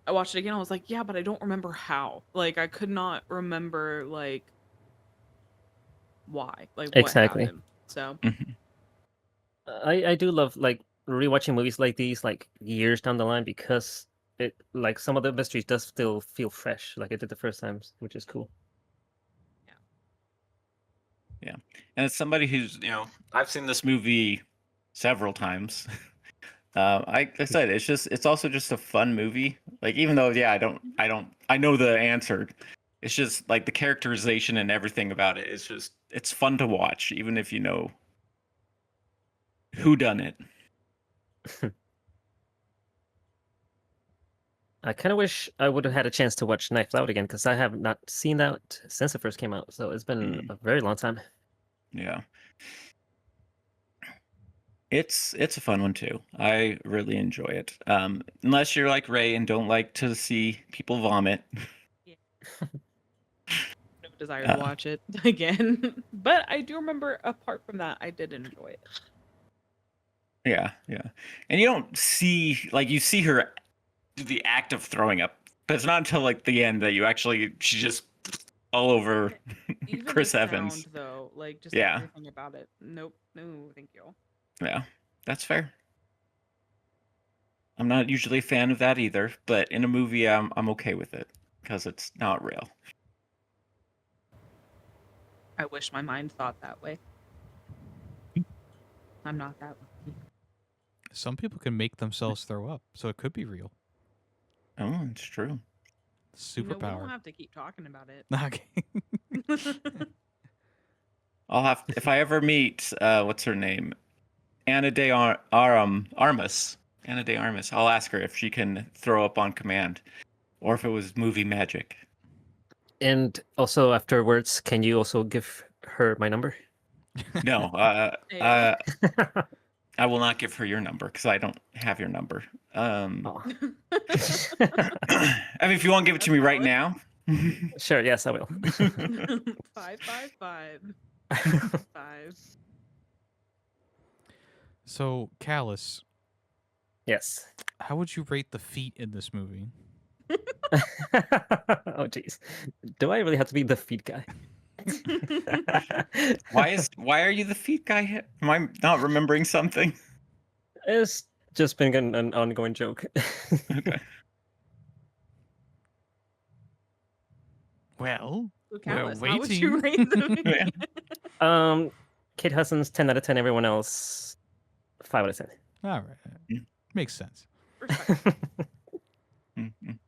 I watched it again, I was like, yeah, but I don't remember how. Like, I could not remember like why, like what Exactly. happened. So Mhm. I do love like rewatching movies like these like years down the line because it like some of the mysteries does still feel fresh like it did the first times, which is cool. And it's somebody who's, I've seen this movie several times. I said it's also just a fun movie. Like even though I know the answer. It's just like the characterization and everything about it. It's fun to watch, even if you know who done it. I kind of wish I would have had a chance to watch Knives Out again because I have not seen that since it first came out. So it's been a very long time. Yeah. It's a fun one too. I really enjoy it. Unless you're like Ray and don't like to see people vomit. no desire to watch it again. But I do remember, apart from that, I did enjoy it. Yeah. And you don't see you see her do the act of throwing up, but it's not until like the end that she just all over Even Chris the Evans. sound, though, like just Yeah. everything about it. Nope, no, thank you. Yeah, that's fair. I'm not usually a fan of that either, but in a movie, I'm okay with it because it's not real. I wish my mind thought that way. I'm not that lucky. Some people can make themselves throw up, so it could be real. Oh, it's true. We don't Superpower. have to keep talking about it. Okay. I'll have if I ever meet what's her name, Anna de Armas. Anna de Armas. I'll ask her if she can throw up on command, or if it was movie magic. And also afterwards, can you also give her my number? No, Yeah. I will not give her your number because I don't have your number. Oh. I mean, if you want to give it to me right now. Sure, yes, I will. 555. 5. So, Callus, Yes. how would you rate the feet in this movie? Oh, jeez. Do I really have to be the feet guy? Why are you the feet guy? Am I not remembering something? It's just been an ongoing joke. Okay. Well, So, we're Callus, how would you waiting. rate the movie? Kate Hudson's 10 out of 10. Everyone else 5 out of 10. all right. Mm. Makes sense. Respect. Mhm.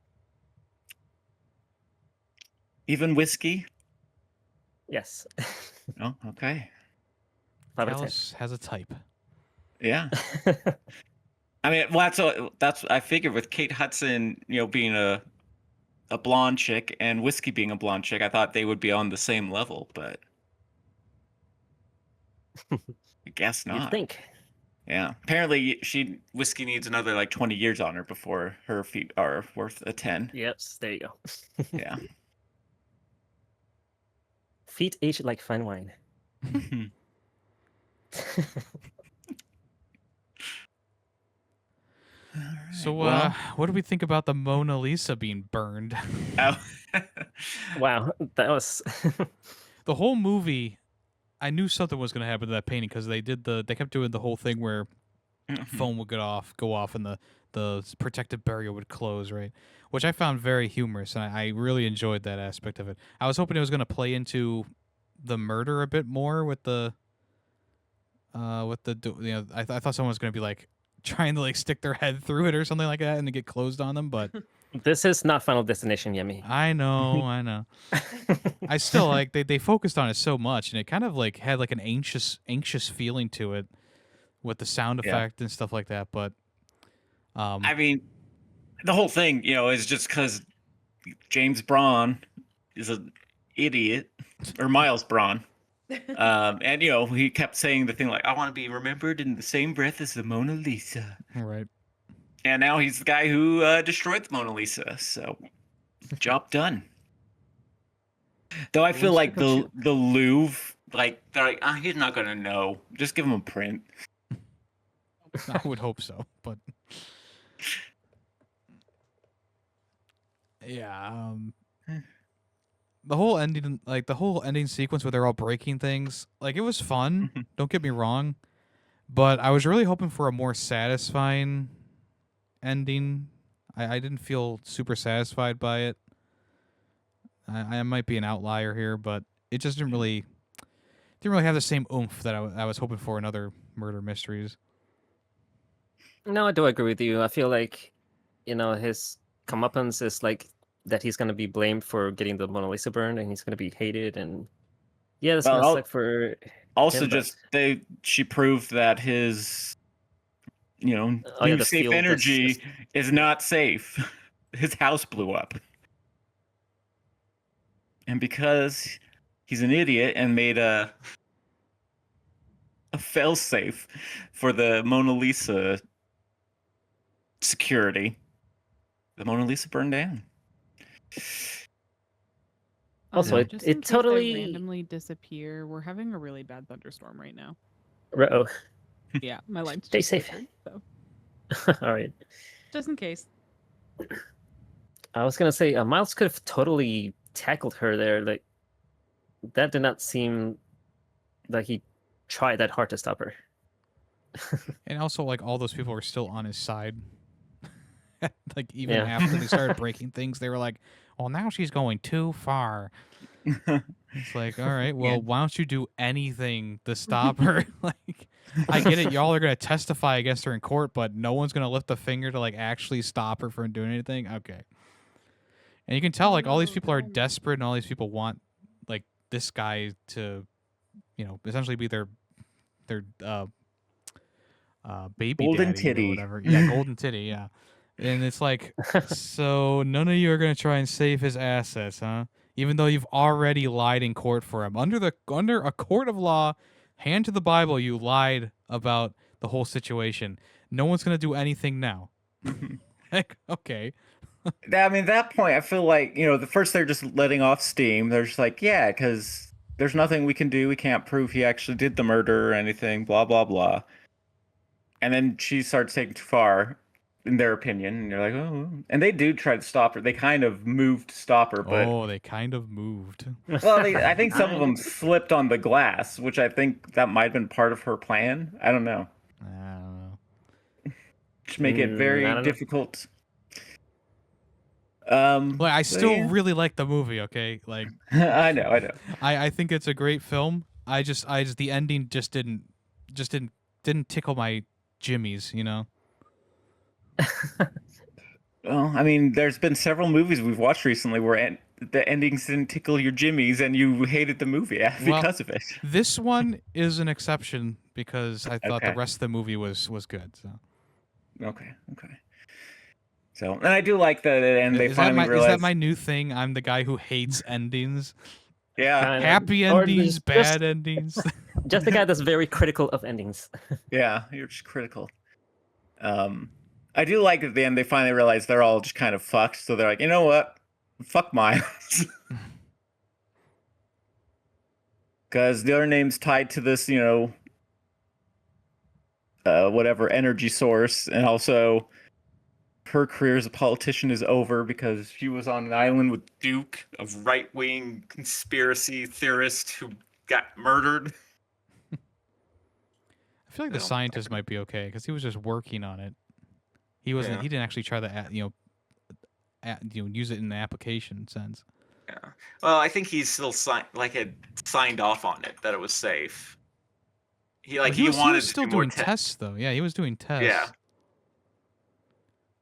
Even whiskey? Yes. Oh, okay. 5 out of Callus has a type. Yeah. I mean, well, that's I figured with Kate Hudson, being a blonde chick and whiskey being a blonde chick, I thought they would be on the same level, but I guess 10. You'd not. think. Yeah. Apparently, whiskey needs another like 20 years on her before her feet are worth a 10. Yes, there you go. Yeah. Feet aged like fine wine. So, well, what do we think about the Mona Lisa being burned? oh. Wow, that was. The whole movie, I knew something was going to happen to that painting because they kept doing the whole thing where foam would go off, and the protective barrier would close, right? Which I found very humorous, and I really enjoyed that aspect of it. I was hoping it was going to play into the murder a bit more with the I thought someone was going to be like trying to like stick their head through it or something like that and to get closed on them, but This is not Final Destination, Yemmy. I know. I still like they focused on it so much, and it kind of like had like an anxious feeling to it with the sound Yeah. effect and stuff like that. But I mean, the whole thing, is just because James Braun is an idiot, or Miles Braun. And he kept saying the thing like, "I want to be remembered in the same breath as the Mona Lisa." right. And now he's the guy who destroyed the Mona Lisa. So, job done. Though I feel like the Louvre, like they're like, he's not gonna know. Just give him a print. I would hope so, but yeah, the whole ending sequence where they're all breaking things, like it was fun. Don't get me wrong, but I was really hoping for a more satisfying ending. I didn't feel super satisfied by it. I might be an outlier here, but it just didn't really have the same oomph that I was hoping for in other murder mysteries. No, I do agree with you. I feel like, his comeuppance is like that he's gonna be blamed for getting the Mona Lisa burned, and he's gonna be hated, and yeah, that's gonna suck for Also, him, just she proved that his, new the safe field energy is not safe. His house blew up. And because he's an idiot and made a failsafe for the Mona Lisa security, the Mona Lisa burned down. Also, just it in case totally I randomly disappear. We're having a really bad thunderstorm right now. Oh, Yeah, my lights Stay just safe. flickered, so all right. just in case. I was gonna say Miles could have totally tackled her there. Like that did not seem like he tried that hard to stop her. And also, like, all those people were still on his side. Like, even Yeah. after they started breaking things, they were like, well, now she's going too far. It's like, all right, well, why don't you do anything to stop her? Like, I get it. Y'all are going to testify against her in court, but no one's going to lift a finger to, like, actually stop her from doing anything? Okay. And you can tell, like, all these people are desperate, and all these people want, like, this guy to, essentially be their baby Golden daddy titty. or whatever. Yeah, golden titty, yeah. And it's like, so none of you are going to try and save his assets, huh? Even though you've already lied in court for him. Under a court of law, hand to the Bible, you lied about the whole situation. No one's going to do anything now. Heck, okay. I mean, at that point, I feel like, the first they're just letting off steam. They're just like, yeah, because there's nothing we can do. We can't prove he actually did the murder or anything, blah, blah, blah. And then she starts taking too far, in their opinion. And you're like, oh. And they do try to stop her. They kind of moved to stop her, but... Oh, they kind of moved. Well, I think some of them slipped on the glass, which I think that might have been part of her plan. I don't know. I don't know. To make it very difficult. Well, I still really like the movie. Okay, like I know. I think it's a great film. I just the ending just didn't tickle my jimmies. Well, I mean, there's been several movies we've watched recently where the endings didn't tickle your jimmies, and you hated the movie because of it. This one is an exception because I thought the Okay. rest of the movie was good. So. Okay. So, and I do like that, and they Is finally realized. Is that my new thing? I'm the guy who hates endings. Yeah. Kind of. Happy Or endings, just- bad endings. Just the guy that's very critical of endings. Yeah, you're just critical. I do like at the end they finally realize they're all just kind of fucked, so they're like, you know what? Fuck Miles. Because the other name's tied to this, whatever energy source, and also her career as a politician is over because she was on an island with Duke, a right-wing conspiracy theorist who got murdered. I feel like the scientist might be okay because he was just working on it. He wasn't. Yeah. He didn't actually try to, use it in the application sense. Yeah. Well, I think he's still had signed off on it that it was safe. He But he was wanted still to do more doing tests though. Yeah, he was doing tests. Yeah.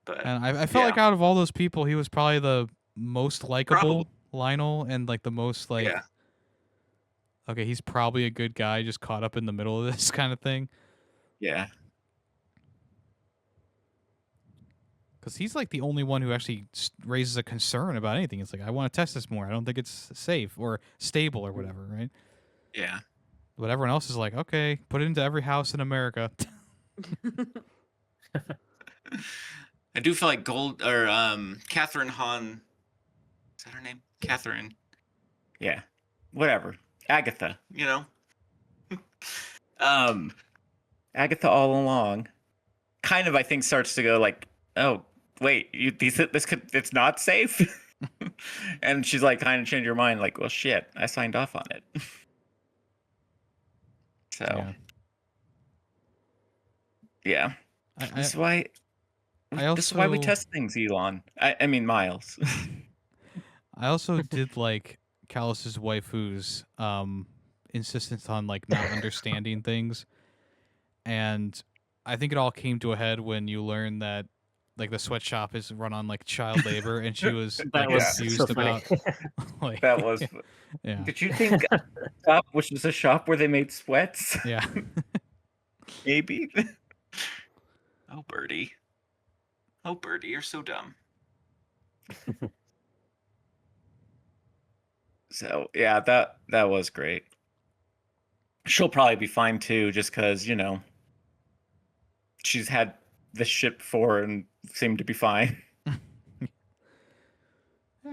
But And I felt like out of all those people, he was probably the most likable, Lionel, and like the most like. Yeah. Okay, he's probably a good guy, just caught up in the middle of this kind of thing. Yeah. Because he's like the only one who actually raises a concern about anything. It's like, I want to test this more. I don't think it's safe or stable or whatever, right? Yeah. But everyone else is like, okay, put it into every house in America. I do feel like Catherine Hahn. Is that her name? Catherine. Yeah. Whatever. Agatha. You know. Agatha all along. Kind of, I think, starts to go like, oh, wait, it's not safe. And she's like, kind of change your mind, like, well, shit, I signed off on it. So, yeah. This is why. This is why we test things, Elon. I mean, Miles. I also did like Callus's waifu's insistence on like not understanding things, and I think it all came to a head when you learn that like the sweatshop is run on like child labor, and she was That like was confused so funny. about like That was. yeah Did you think shop, which was a shop where they made sweats? yeah Maybe. Oh, Birdie. Oh, Birdie, you're so dumb. So yeah, that was great. She'll probably be fine too, just because she's had this shit before and seemed to be fine.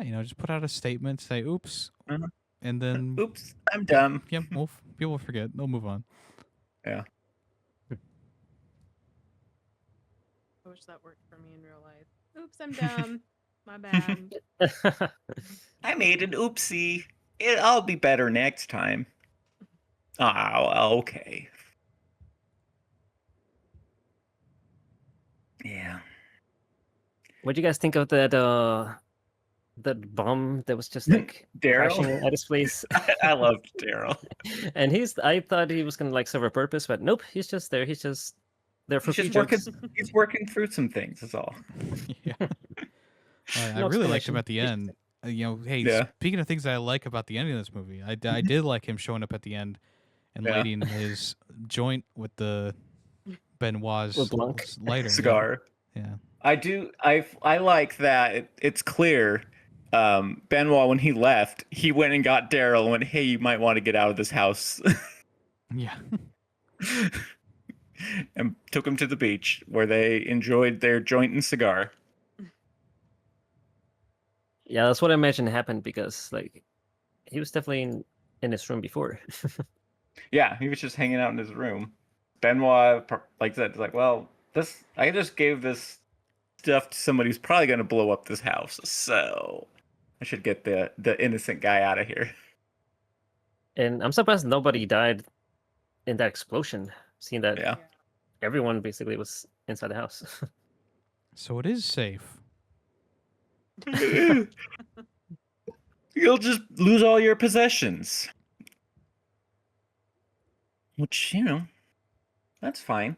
yeah just put out a statement, say oops, Uh-huh. and then Oops, I'm dumb. yeah people will forget, they'll move on. Yeah. I wish that worked for me in real life. Oops, I'm dumb. My bad. I made an oopsie. I'll be better next time. Oh, okay. Yeah. What do you guys think of that bomb that was just like crashing Daryl. at his place? I loved Daryl. And I thought he was gonna like serve a purpose, but nope, he's just there. He's just there for He's few just working. jokes. He's working through some things. That's all. Yeah. I No really liked him explanation. at the end. Hey, Yeah. speaking of things I like about the ending of this movie, I did like him showing up at the end and Yeah. lighting his joint with the Benoit's LeBlanc lighter. Cigar. Yeah. I do. I like that. It's clear. Benoit, when he left, he went and got Daryl and went, "Hey, you might want to get out of this house," Yeah. and took him to the beach where they enjoyed their joint and cigar. Yeah, that's what I imagine happened because like he was definitely in his room before. Yeah, he was just hanging out in his room. Benoit, like said, like, well, I just gave this stuff to somebody who's probably going to blow up this house, so I should get the innocent guy out of here. And I'm surprised nobody died in that explosion, seeing that Yeah. everyone basically was inside the house. So it is safe. You'll just lose all your possessions. Which, that's fine.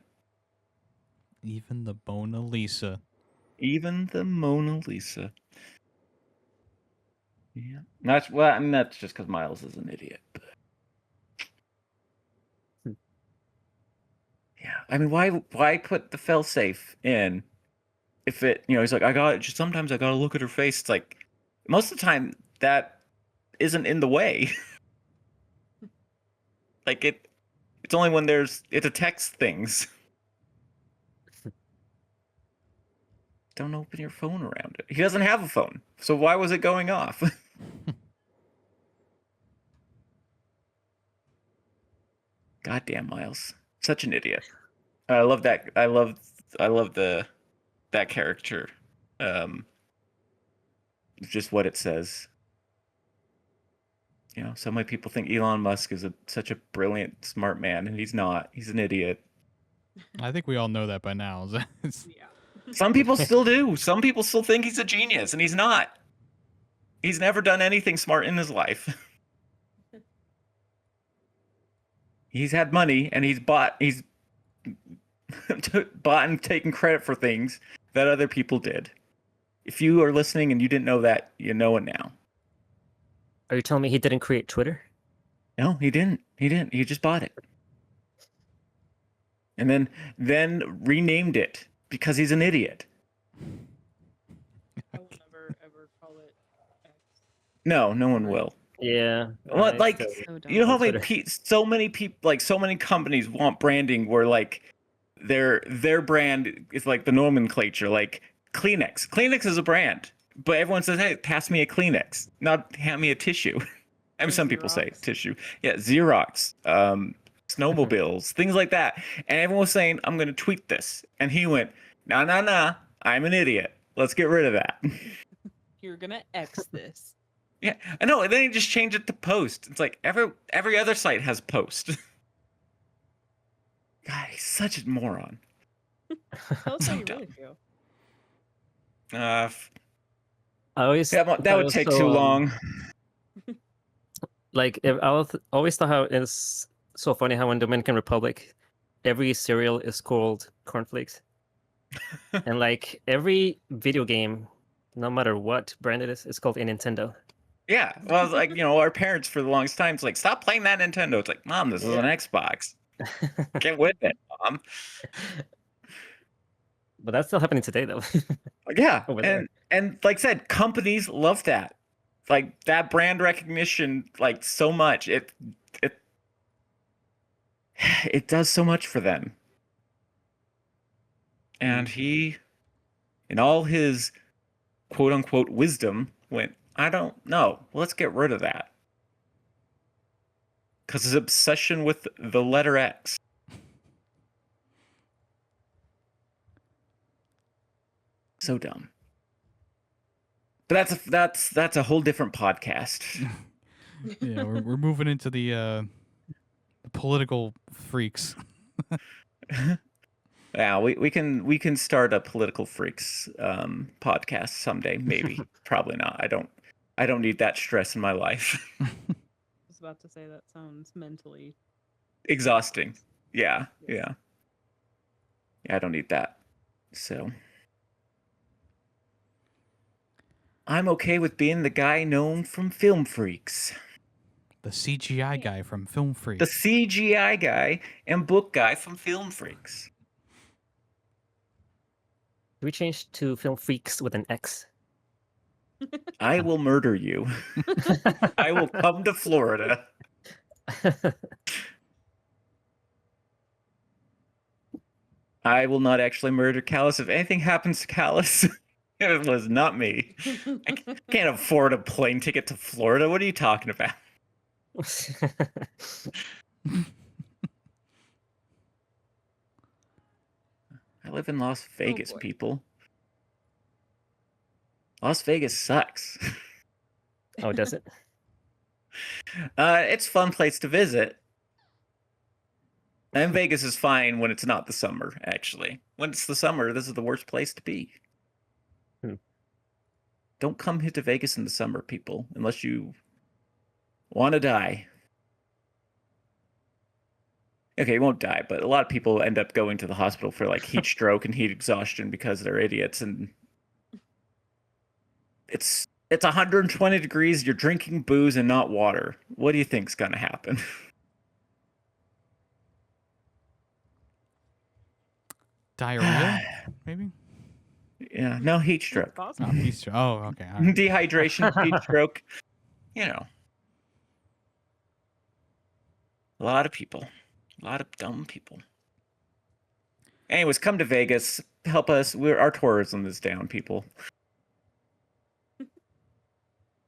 Even the Mona Lisa. Even the Mona Lisa. Yeah. That's just because Miles is an idiot. But... Yeah. I mean, why put the failsafe in if it, he's like, sometimes I gotta look at her face. It's like, most of the time that isn't in the way. Like it's only when it detects things. Don't open your phone around it. He doesn't have a phone, so why was it going off? Goddamn, Miles, such an idiot. I love that. I love that character. Just what it says. So many people think Elon Musk is such a brilliant, smart man, and he's not. He's an idiot. I think we all know that by now. It's- Yeah. Some people still do. Some people still think he's a genius, and he's not. He's never done anything smart in his life. He's had money, and he's bought and taken credit for things that other people did. If you are listening and you didn't know that, you know it now. Are you telling me he didn't create Twitter? No, he didn't. He didn't. He just bought it. And then renamed it because he's an idiot. I will never ever call it X. No one will. Yeah. Well, I like, still- So dumb. you know how many Twitter. so many people, like so many companies want branding where like their brand is like the nomenclature, like Kleenex. Kleenex is a brand, but everyone says, "Hey, pass me a Kleenex, not hand me a tissue." I mean, Or some people say Xerox. tissue. Yeah, Xerox, snowmobiles, things like that. And everyone was saying, "I'm going to tweet this," and he went, "Nah, nah, nah. I'm an idiot. Let's get rid of that." You're gonna X this. Yeah, I know. And then he just changed it to post. It's like every other site has post. God, he's such a moron. Tell us So how you dumb. really feel. Uh, I always that thought that it would was take so, too long. Like always thought how it's so funny how in Dominican Republic, every cereal is called cornflakes, and like every video game, no matter what brand it is, it's called a Nintendo. Yeah, well, it's like our parents for the longest time, it's like, stop playing that Nintendo. It's like, Mom, this is an Xbox. Get with it, Mom. But that's still happening today, though. Like, yeah, Over there. and like I said, companies love that, like that brand recognition, like so much. It does so much for them. And he, in all his quote unquote wisdom, went, I don't know. Let's get rid of that. Because his obsession with the letter X. So dumb. But that's a whole different podcast. Yeah, we're moving into the political freaks. Yeah, we can start a political freaks podcast someday, maybe. Probably not. I don't need that stress in my life. I was about to say that sounds mentally. Exhausting. Yeah, Yes. yeah. Yeah, I don't need that. So I'm okay with being the guy known from Film Freaks. The CGI guy from Film Freaks. The CGI guy and book guy from Film Freaks. We changed to Film Freaks with an X. I will murder you. I will come to Florida. I will not actually murder Callus. If anything happens to Callus, it was not me. I can't afford a plane ticket to Florida. What are you talking about? I live in Las Vegas, boy. people. Las Vegas sucks. Oh, does it? It's a fun place to visit. And Vegas is fine when it's not the summer, actually. When it's the summer, this is the worst place to be. Don't come here to Vegas in the summer, people, unless you want to die. Okay, you won't die, but a lot of people end up going to the hospital for like heat stroke and heat exhaustion because they're idiots. And it's 120 degrees. You're drinking booze and not water. What do you think's gonna happen? Diarrhea, maybe? Yeah, no heat stroke. Oh, Possible. he's oh, okay. All right. Dehydration, heat stroke. You know. A lot of people. A lot of dumb people. Anyways, come to Vegas. Help us. Our tourism is down, people.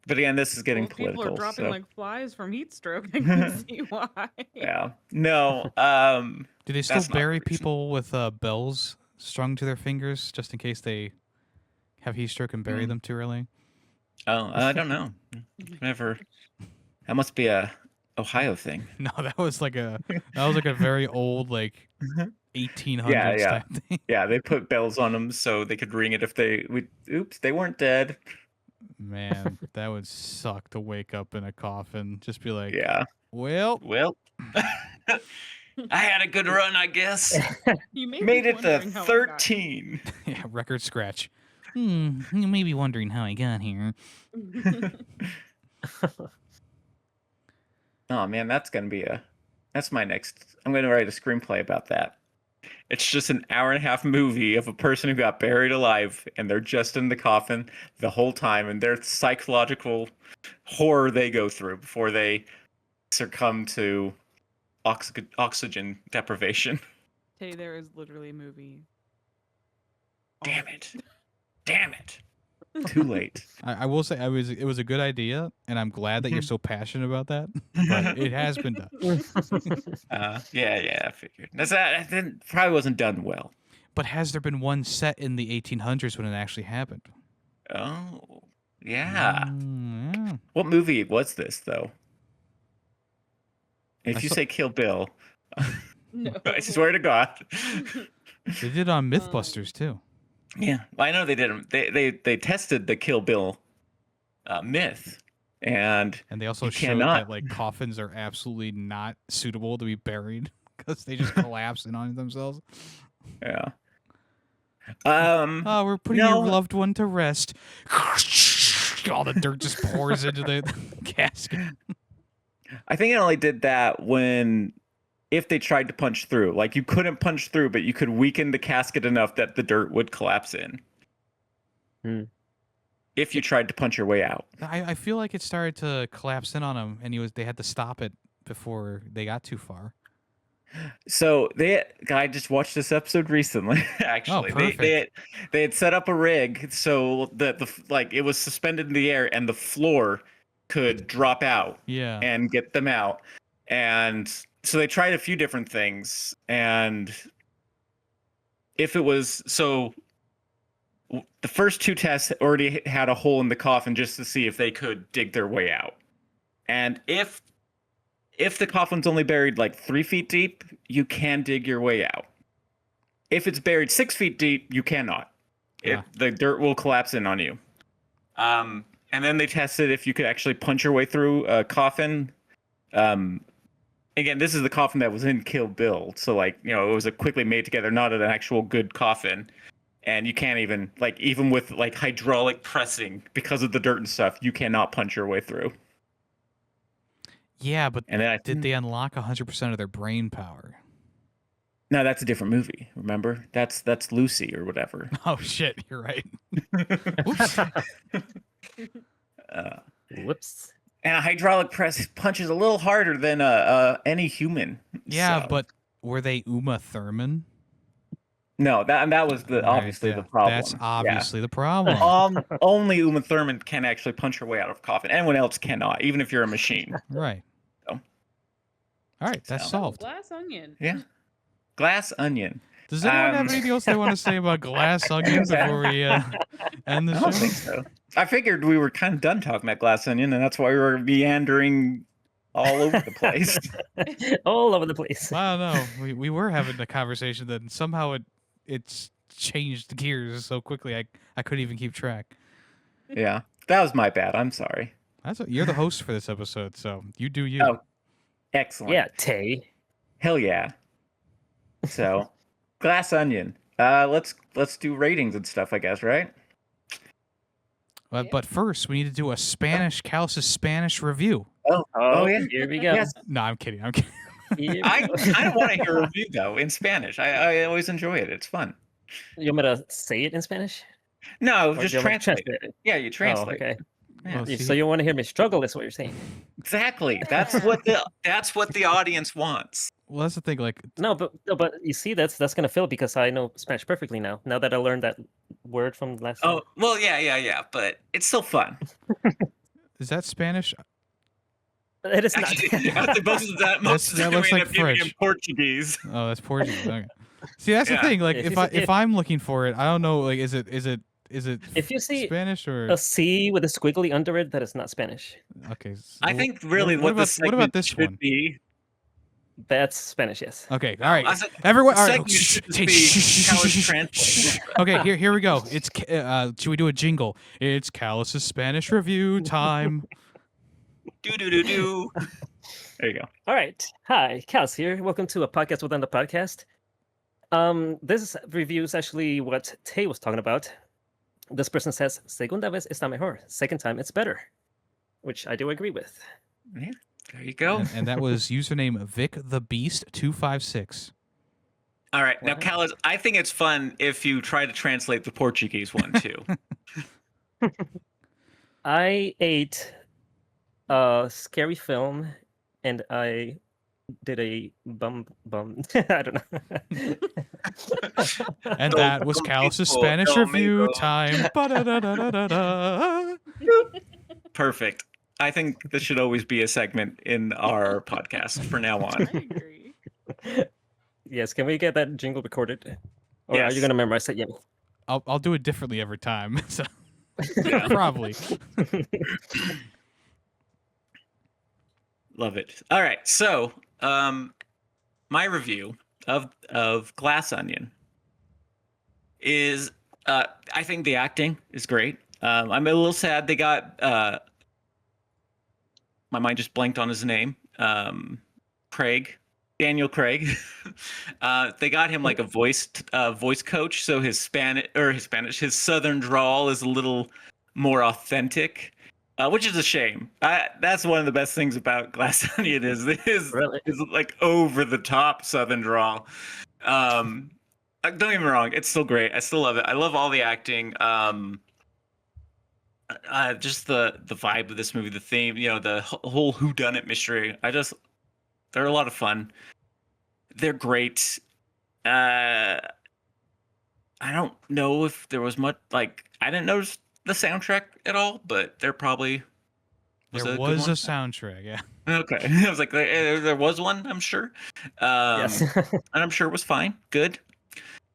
But again, this is getting Well, people political. are dropping so, like flies from heat stroke. I can see why. yeah. No. Do they still That's not the bury reason. people with bells strung to their fingers just in case they have heat stroke and bury them too early? Oh, I don't know. Never. That must be a Ohio thing. No, that was like a very old, like 1800s Yeah. type thing. Yeah, they put bells on them so they could ring it if oops, they weren't dead. Man, that would suck to wake up in a coffin. Just be like, Yeah. well, I had a good run, I guess. You Made it to wondering how I got 13. yeah, record scratch. You may be wondering how I got here. here. Oh man, that's my next. I'm gonna write a screenplay about that. It's just an hour-and-a-half movie of a person who got buried alive, and they're just in the coffin the whole time, and their psychological horror they go through before they succumb to oxygen deprivation. Tay, there is literally a movie. Damn it! Damn it. Too late. I will say it was a good idea, and I'm glad that you're so passionate about that. But it has been done. Yeah, I figured. That probably wasn't done well. But has there been one set in the 1800s when it actually happened? Oh, yeah. Yeah. What movie was this, though? If I you saw- say Kill Bill, No. I swear to God. They did it on MythBusters too. Yeah, I know they did 'em. They tested the Kill Bill myth, and And they also You showed cannot. that like coffins are absolutely not suitable to be buried because they just collapse in on themselves. yeah. Oh, we're putting No. your loved one to rest. All the dirt just pours into the casket. I think it only did that if they tried to punch through. Like you couldn't punch through, but you could weaken the casket enough that the dirt would collapse in. Hmm. If you tried to punch your way out. I feel like it started to collapse in on him, and they had to stop it before they got too far. So I just watched this episode recently. Actually, perfect. they had set up a rig so that it was suspended in the air and the floor could drop out Yeah. and get them out. And so they tried a few different things. And if it was the first two tests already had a hole in the coffin just to see if they could dig their way out. And if the coffin's only buried like 3 feet deep, you can dig your way out. If it's buried 6 feet deep, you cannot. Yeah. The dirt will collapse in on you. And then they tested if you could actually punch your way through a coffin. Again, this is the coffin that was in Kill Bill, so it was a quickly made together, not an actual good coffin. And you can't even even with hydraulic pressing because of the dirt and stuff, you cannot punch your way through. Yeah, but And then did they unlock 100% of their brain power? No, that's a different movie. Remember? That's Lucy or whatever. Oh shit, you're right. Whoops. And a hydraulic press punches a little harder than any human. Yeah, so. but were they Uma Thurman? No, that was obviously the problem. That's obviously the problem. Only Uma Thurman can actually punch her way out of a coffin. Anyone else cannot, even if you're a machine. Right. So. All right, that's So. solved. Glass onion. Yeah. Glass onion. Does anyone have anything else they want to say about glass onions before we end the I don't show? think so. I figured we were kind of done talking about glass onion, and that's why we were meandering all over the place. All over the place. I don't know. We were having a conversation, then somehow it's changed gears so quickly I couldn't even keep track. Yeah, that was my bad. I'm sorry. You're the host for this episode, so you do you. Oh, excellent. Yeah, Tay. Hell yeah. So, glass onion. Let's do ratings and stuff, I guess, right? But first, we need to do a Callus's Spanish review. Oh yeah. Here we go. Yes. No, I'm kidding. I'm kidding. Here I we go. kind of want to hear a review though in Spanish. I always enjoy it. It's fun. You want me to say it in Spanish? No, Or just do you want me to translate it. Yeah, you translate. Oh, okay. Yeah. Well, So you want to hear me struggle? Is what you're saying? Exactly. That's what the audience wants. Well, that's the thing. Like, No, but you see, that's gonna fill because I know Spanish perfectly now. Now that I learned that word from last time. Oh well, yeah. But it's still fun. is that Spanish? It is not. Actually, I think most of that That looks going like to be in French. Portuguese. Oh, that's Portuguese. Okay. See, that's the Yeah. thing. Like, Yeah, if I'm looking for it, I don't know. Like, is it If you see Spanish or a C with a squiggly under it, that is not Spanish. okay? I think really what about this what about this should one? be. That's Spanish, yes. Okay, all right. I said Everyone, all right. segment should just be Callus translate. Okay, here we go. It's should we do a jingle? It's Callus's Spanish review time. Do. There you go. All right. Hi, Kals here. Welcome to a podcast within the podcast. This review is actually what Tay was talking about. This person says, "Segunda vez está mejor." Second time, it's better, which I do agree with. Yeah, there you go. And that was username Vic the Beast 256. All right, now Wow. Callus, I think it's fun if you try to translate the Portuguese one too. I ate a scary film, and I did a bum. I don't know. And Don't that was come Callus's people, Spanish no review amigo. time. Ba-da-da-da-da-da. Perfect. I think this should always be a segment in our podcast from now I on. agree. Yes, can we get that jingle recorded? Or are Yes. you gonna memorize it? Yeah. I'll do it differently every time. So Yeah. probably. Love it. All right. So, my review of Glass Onion is I think the acting is great. I'm a little sad they got my mind just blanked on his name. Daniel Craig. They got him like a voice coach, so his his Southern drawl is a little more authentic, which is a shame. That's one of the best things about Glass Onion is Really? like over the top Southern drawl. Don't get me wrong, it's still great. I still love it. I love all the acting. Just the vibe of this movie, the theme, the whole whodunit mystery. They're a lot of fun. They're great. I don't know if there was much I didn't notice the soundtrack at all, but there probably was There a good was one. a soundtrack, yeah. Okay, I was like, there was one, I'm sure. Yes. And I'm sure it was fine, good.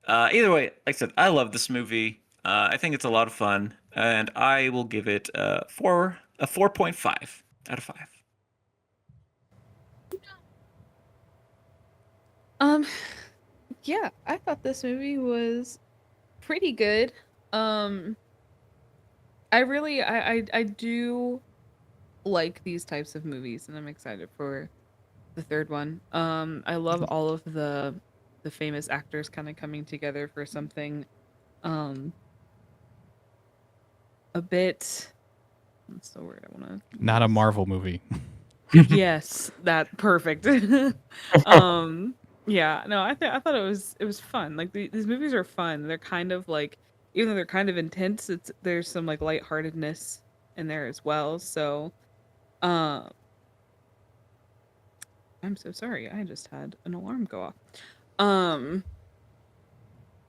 Either way, like I said, I love this movie. I think it's a lot of fun, and I will give it a 4.5 out of 5. Yeah, I thought this movie was pretty good. I do like these types of movies, and I'm excited for the third one. I love all of the famous actors kind of coming together for something a bit, what's the word I want to Not a Marvel movie. yes, that perfect. Yeah, no, I thought it was fun. Like these movies are fun. They're kind of like, even though they're kind of intense, there's some like lightheartedness in there as well. So I'm so sorry, I just had an alarm go off.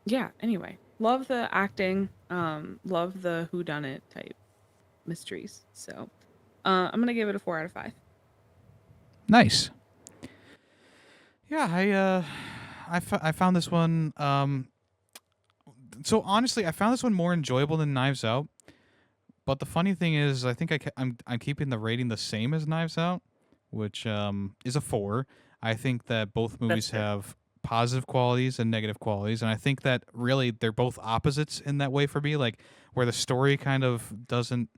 Yeah, anyway, love the acting, love the whodunit type mysteries. So I'm gonna give it a 4 out of 5. Nice. Yeah, I found this one. So honestly, I found this one more enjoyable than Knives Out. But the funny thing is, I think I'm keeping the rating the same as Knives Out, which is a 4. I think that both movies fair. have positive qualities and negative qualities, and I think that really they're both opposites in that way for me. Like where the story kind of doesn't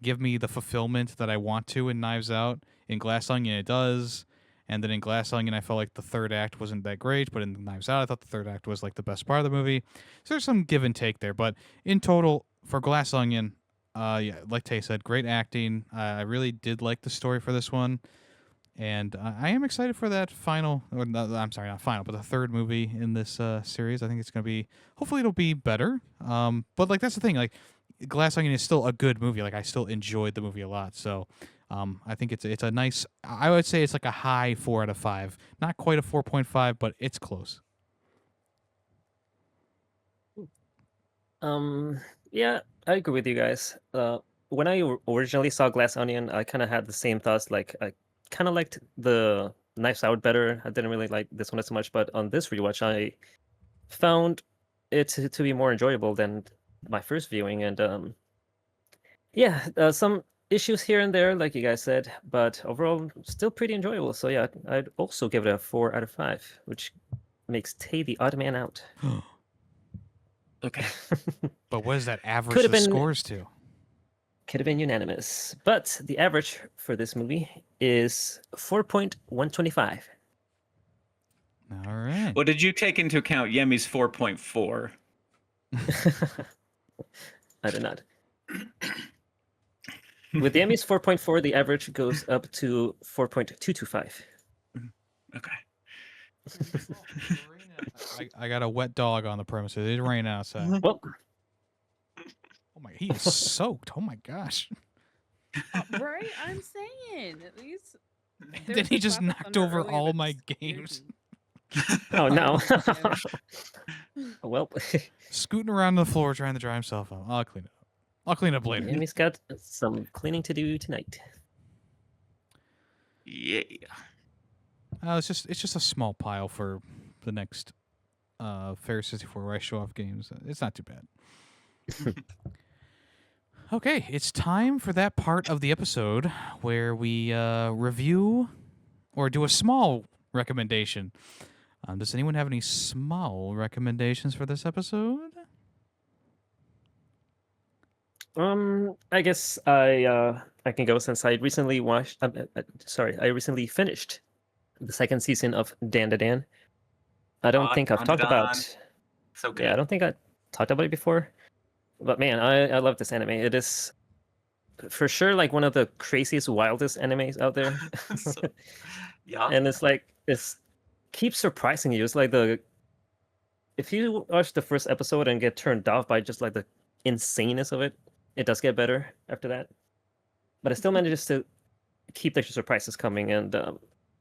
give me the fulfillment that I want to in Knives Out. In Glass Onion, it does. And then in Glass Onion, I felt like the third act wasn't that great, but in Knives Out, I thought the third act was like the best part of the movie. So there's some give and take there. But in total, for Glass Onion, yeah, like Tay said, great acting. I really did like the story for this one. And I am excited for that final, or I'm sorry, not final, but the third movie in this series. I think it's going to be, hopefully it'll be better. But like that's the thing, like Glass Onion is still a good movie. Like I still enjoyed the movie a lot. So I think it's a nice, I would say it's like a high 4 out of 5. Not quite a 4.5, but it's close. Yeah, I agree with you guys. When I originally saw Glass Onion, I kind of had the same thoughts. Like, I kind of liked the Knives Out better. I didn't really like this one as much, but on this rewatch, I found it to be more enjoyable than my first viewing. And yeah, some issues here and there, like you guys said, but overall, still pretty enjoyable. So yeah, I'd also give it a 4 out of 5, which makes Tay the odd man out. Okay. But what does that average Could've the been- scores to? Could have been unanimous, but the average for this movie is 4.125. All right. Well, did you take into account Yemmy's 4.4? I did not. With Yemmy's 4.4, the average goes up to 4.225. Okay. I got a wet dog on the premises. It's raining outside. Well, Oh my, he is soaked. Oh my gosh. Right? I'm saying at least There Then was he a just clap of knocked thunder over earlier all that my scared games. me. Oh no. Man. Well, Scooting around the floor trying to dry himself out. I'll clean it up. I'll clean up later. Yemmy's got some cleaning to do tonight. Yeah. It's just a small pile for the next Fair 64 where I show off games. It's not too bad. Okay, it's time for that part of the episode where we review or do a small recommendation. Does anyone have any small recommendations for this episode? I guess I can go since I recently watched. I recently finished the second season of Dan to Dan. I don't think I've talked about. So good. Yeah, I don't think I talked about it before. But man, I love this anime. It is for sure like one of the craziest, wildest animes out there. Yeah. And it's keeps surprising you. It's like if you watch the first episode and get turned off by just like the insaneness of it, it does get better after that. But it still manages to keep the surprises coming, and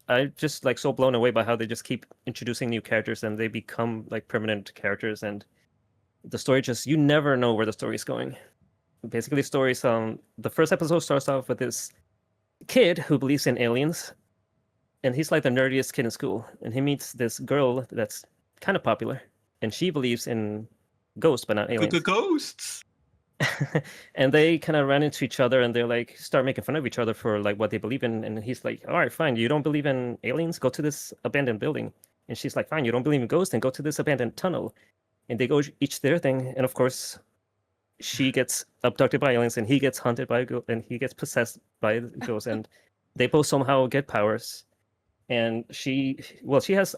I'm just like so blown away by how they just keep introducing new characters and they become like permanent characters, and the story just you never know where the story's going. Basically, the first episode starts off with this kid who believes in aliens, and he's like the nerdiest kid in school, and he meets this girl that's kind of popular, and she believes in ghosts but not aliens. Ghosts. And they kind of ran into each other, and they like start making fun of each other for like what they believe in. And he's like, "All right, fine. You don't believe in aliens? Go to this abandoned building." And she's like, "Fine. You don't believe in ghosts? Then go to this abandoned tunnel." And they go each their thing. And of course, she gets abducted by aliens, and he gets hunted by and he gets possessed by ghosts. And they both somehow get powers. And she has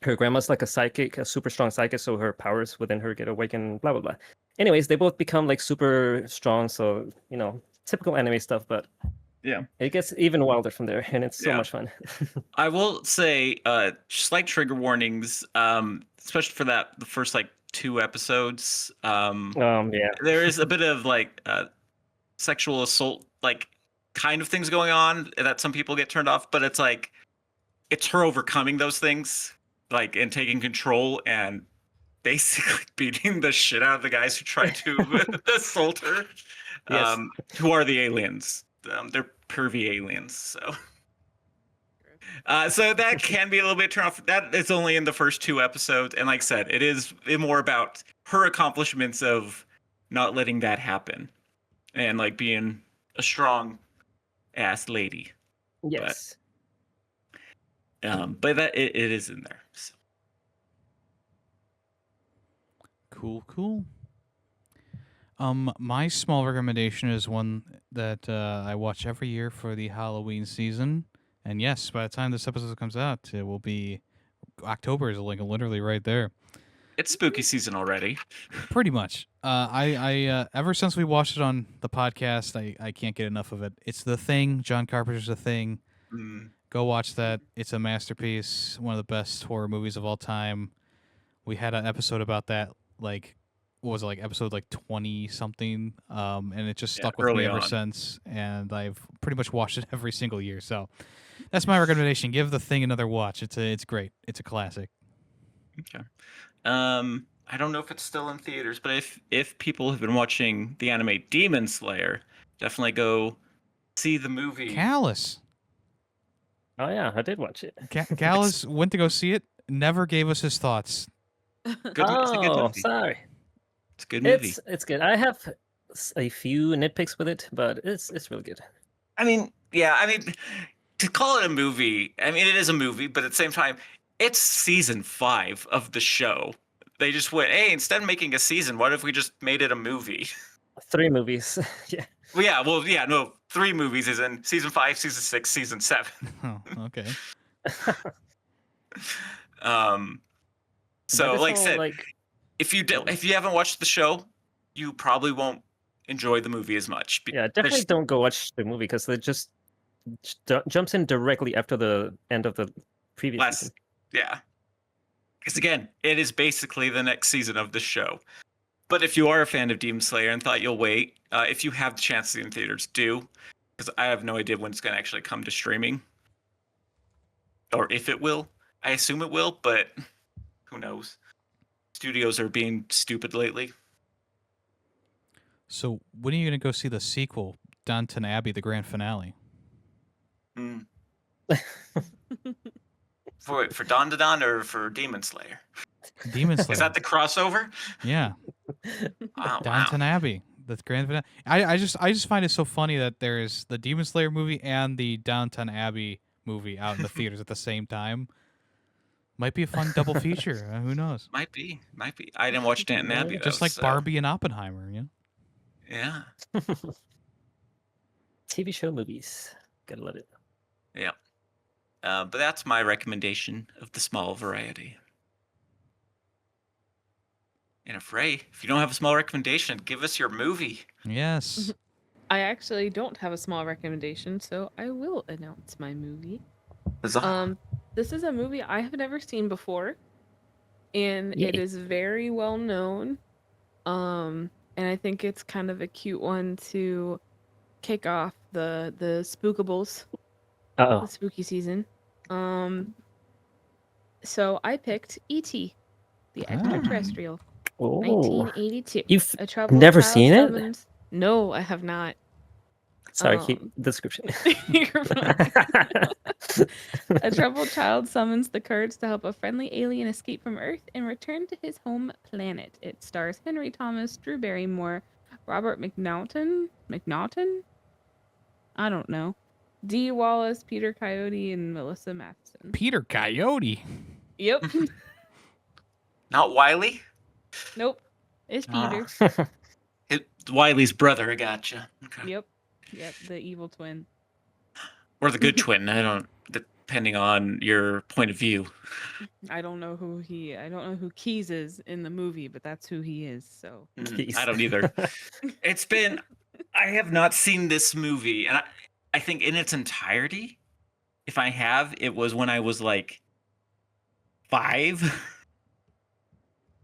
her grandma's like a psychic, a super strong psychic, so her powers within her get awakened, blah blah blah. Anyways, they both become like super strong, so typical anime stuff, but Yeah. it gets even wilder from there, and it's so Yeah. much fun. I will say, slight trigger warnings, especially for the first like 2 episodes. Yeah. There is a bit of like sexual assault, like kind of things going on that some people get turned off, but it's like it's her overcoming those things, like and taking control and basically beating the shit out of the guys who try to assault her. Yes. Who are the aliens? They're pervy aliens, so. So that can be a little bit turn off. That is only in the first 2 episodes, and like I said, it is more about her accomplishments of not letting that happen, and like being a strong ass lady. Yes. But that it is in there. So. Cool. My small recommendation is one that I watch every year for the Halloween season. And yes, by the time this episode comes out, it will be October is like literally right there. It's spooky season already. Pretty much. I ever since we watched it on the podcast, I can't get enough of it. It's The Thing. John Carpenter's The Thing. Mm. Go watch that. It's a masterpiece. One of the best horror movies of all time. We had an episode about that, like, what was it, like episode like 20 something, and it just stuck with me early ever on. since, and I've pretty much watched it every single year. So that's my recommendation. Give The Thing another watch. It's great. It's a classic. Okay. I don't know if it's still in theaters, but if people have been watching the anime Demon Slayer, definitely go see the movie. Callus. Oh yeah, I did watch it. Callus went to go see it. Never gave us his thoughts. Good, it's a good Oh, movie. sorry. It's a good movie. It's good. I have a few nitpicks with it, but it's really good. I mean, to call it a movie, I mean, it is a movie, but at the same time, it's season 5 of the show. They just went, hey, instead of making a season, what if we just made it a movie? 3 movies. Yeah. No, 3 movies is in season 5, season 6, season 7. Oh, okay. So, But like I it's all, said, like, if you haven't watched the show, you probably won't enjoy the movie as much. yeah, definitely don't go watch the movie because it just jumps in directly after the end of the previous season. Yeah. Because again, it is basically the next season of the show. But if you are a fan of Demon Slayer and thought you'll wait, if you have the chance to see it in theaters, do. because I have no idea when it's going to actually come to streaming, or if it will. I assume it will, but who knows? Studios are being stupid lately. So when are you going to go see the sequel, Downton Abbey, the grand finale? Hmm. For Dawn to Dawn or for Demon Slayer? Demon Slayer. Is that the crossover? Yeah, Oh, Downton wow. Abbey, the grand finale. I just find it so funny that there is the Demon Slayer movie and the Downton Abbey movie out in the theaters at the same time. Might be a fun double feature. Who knows? Might be. I didn't watch Downton Abbey though. Just like so, Barbie and Oppenheimer. Yeah. Yeah. TV show movies. Gotta love it. Yeah. But that's my recommendation of the small variety. And if you don't have a small recommendation, give us your movie. Yes. I actually don't have a small recommendation, so I will announce my movie. Huzzah. This is a movie I have never seen before, and it Yay. is very well known. And I think it's kind of a cute one to kick off the Spookables, the Uh-oh. spooky season. So I picked E.T., the extraterrestrial, Oh. 1982. You've A troubled never child seen it? summons... No, I have not. Sorry, keep the description. You're fine. A troubled child summons the courage to help a friendly alien escape from Earth and return to his home planet. It stars Henry Thomas, Drew Barrymore, Robert McNaughton? I don't know. Dee Wallace, Peter Coyote, and Melissa Matheson. Peter Coyote. Yep. Not Wiley? Nope. It's Ah. Peter. Wiley's brother, I gotcha. Okay. Yep. The evil twin. Or the good twin. I don't, depending on your point of view. I don't know who Keys is in the movie, but that's who he is. So I don't either. I have not seen this movie, and I think in its entirety, if I have, it was when I was like 5.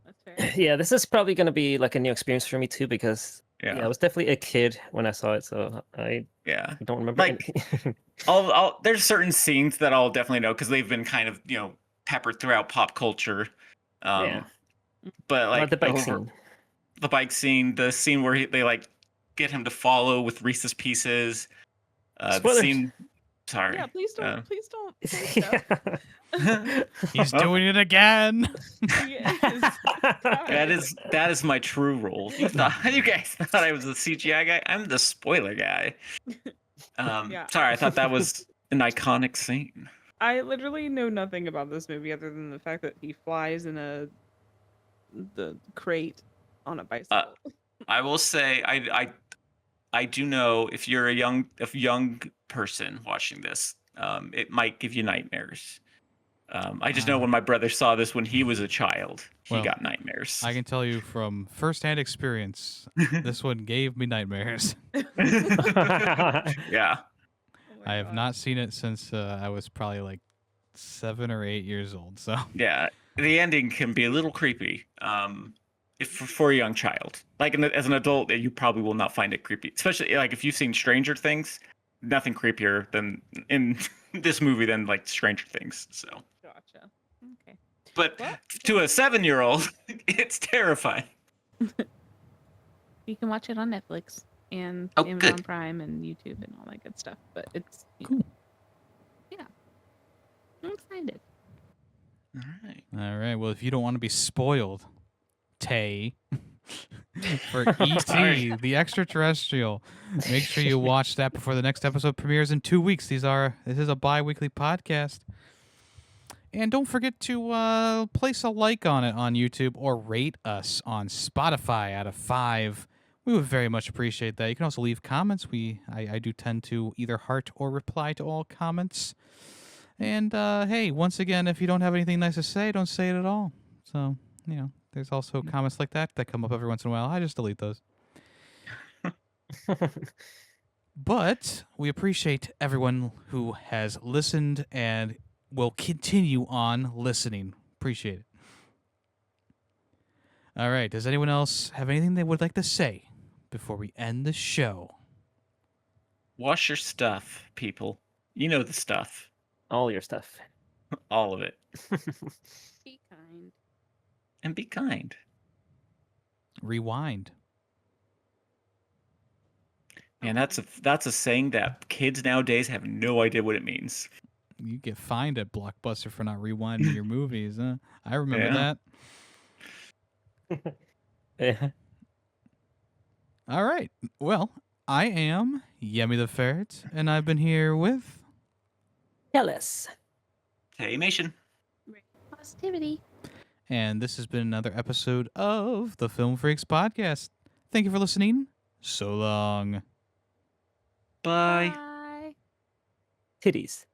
that's fair. Yeah, this is probably gonna be like a new experience for me too, because I Yeah. was definitely a kid when I saw it, so I Yeah. don't remember Like- anything. There's certain scenes that I'll definitely know because they've been kind of, peppered throughout pop culture. Yeah. But like the bike scene. the bike scene, the scene where they like get him to follow with Reese's Pieces. The Spoilers. scene. Sorry. Yeah, please don't. Uh, Please don't. say stuff. He's Well, doing it again. Yes. That is my true role. You guys thought I was the CGI guy. I'm the spoiler guy. Yeah. Sorry, I thought that was an iconic scene. I literally know nothing about this movie other than the fact that he flies in the crate on a bicycle. I will say I do know if you're a young person watching this, it might give you nightmares. I just know when my brother saw this when he was a child, he Well, got nightmares. I can tell you from firsthand experience, this one gave me nightmares. Yeah. Oh my I have God. not seen it since I was probably like 7 or 8 years old. So Yeah, the ending can be a little creepy. If for a young child, like as an adult, you probably will not find it creepy. Especially like if you've seen Stranger Things, nothing creepier than in this movie than like Stranger Things. So, Gotcha. Okay. but Well, to a 7-year-old, it's terrifying. you can watch it on Netflix and Oh, Amazon good. Prime and YouTube and all that good stuff. But it's Cool. Yeah. I'm excited. All right. all right. Well, if you don't want to be spoiled, Tay, for E.T. Sorry. the extraterrestrial, make sure you watch that before the next episode premieres in 2 weeks. This is a bi-weekly podcast. And don't forget to place a like on it on YouTube or rate us on Spotify out of 5. We would very much appreciate that. You can also leave comments. I do tend to either heart or reply to all comments. And hey, once again, if you don't have anything nice to say, don't say it at all. So, there's also comments like that come up every once in a while. I just delete those. But we appreciate everyone who has listened and will continue on listening. Appreciate it. All right. Does anyone else have anything they would like to say before we end the show? Wash your stuff, people. You know the stuff. All your stuff. All of it. Be kind. And be kind. Rewind. And that's a saying that kids nowadays have no idea what it means. You get fined at Blockbuster for not rewinding your movies, huh? I remember Yeah. that. Yeah. All right. Well, I am Yemmy the Ferret, and I've been here with... Tell us. Hey, Mation. Positivity. And this has been another episode of the Film Freaks Podcast. Thank you for listening. So long. Bye. Bye. Titties.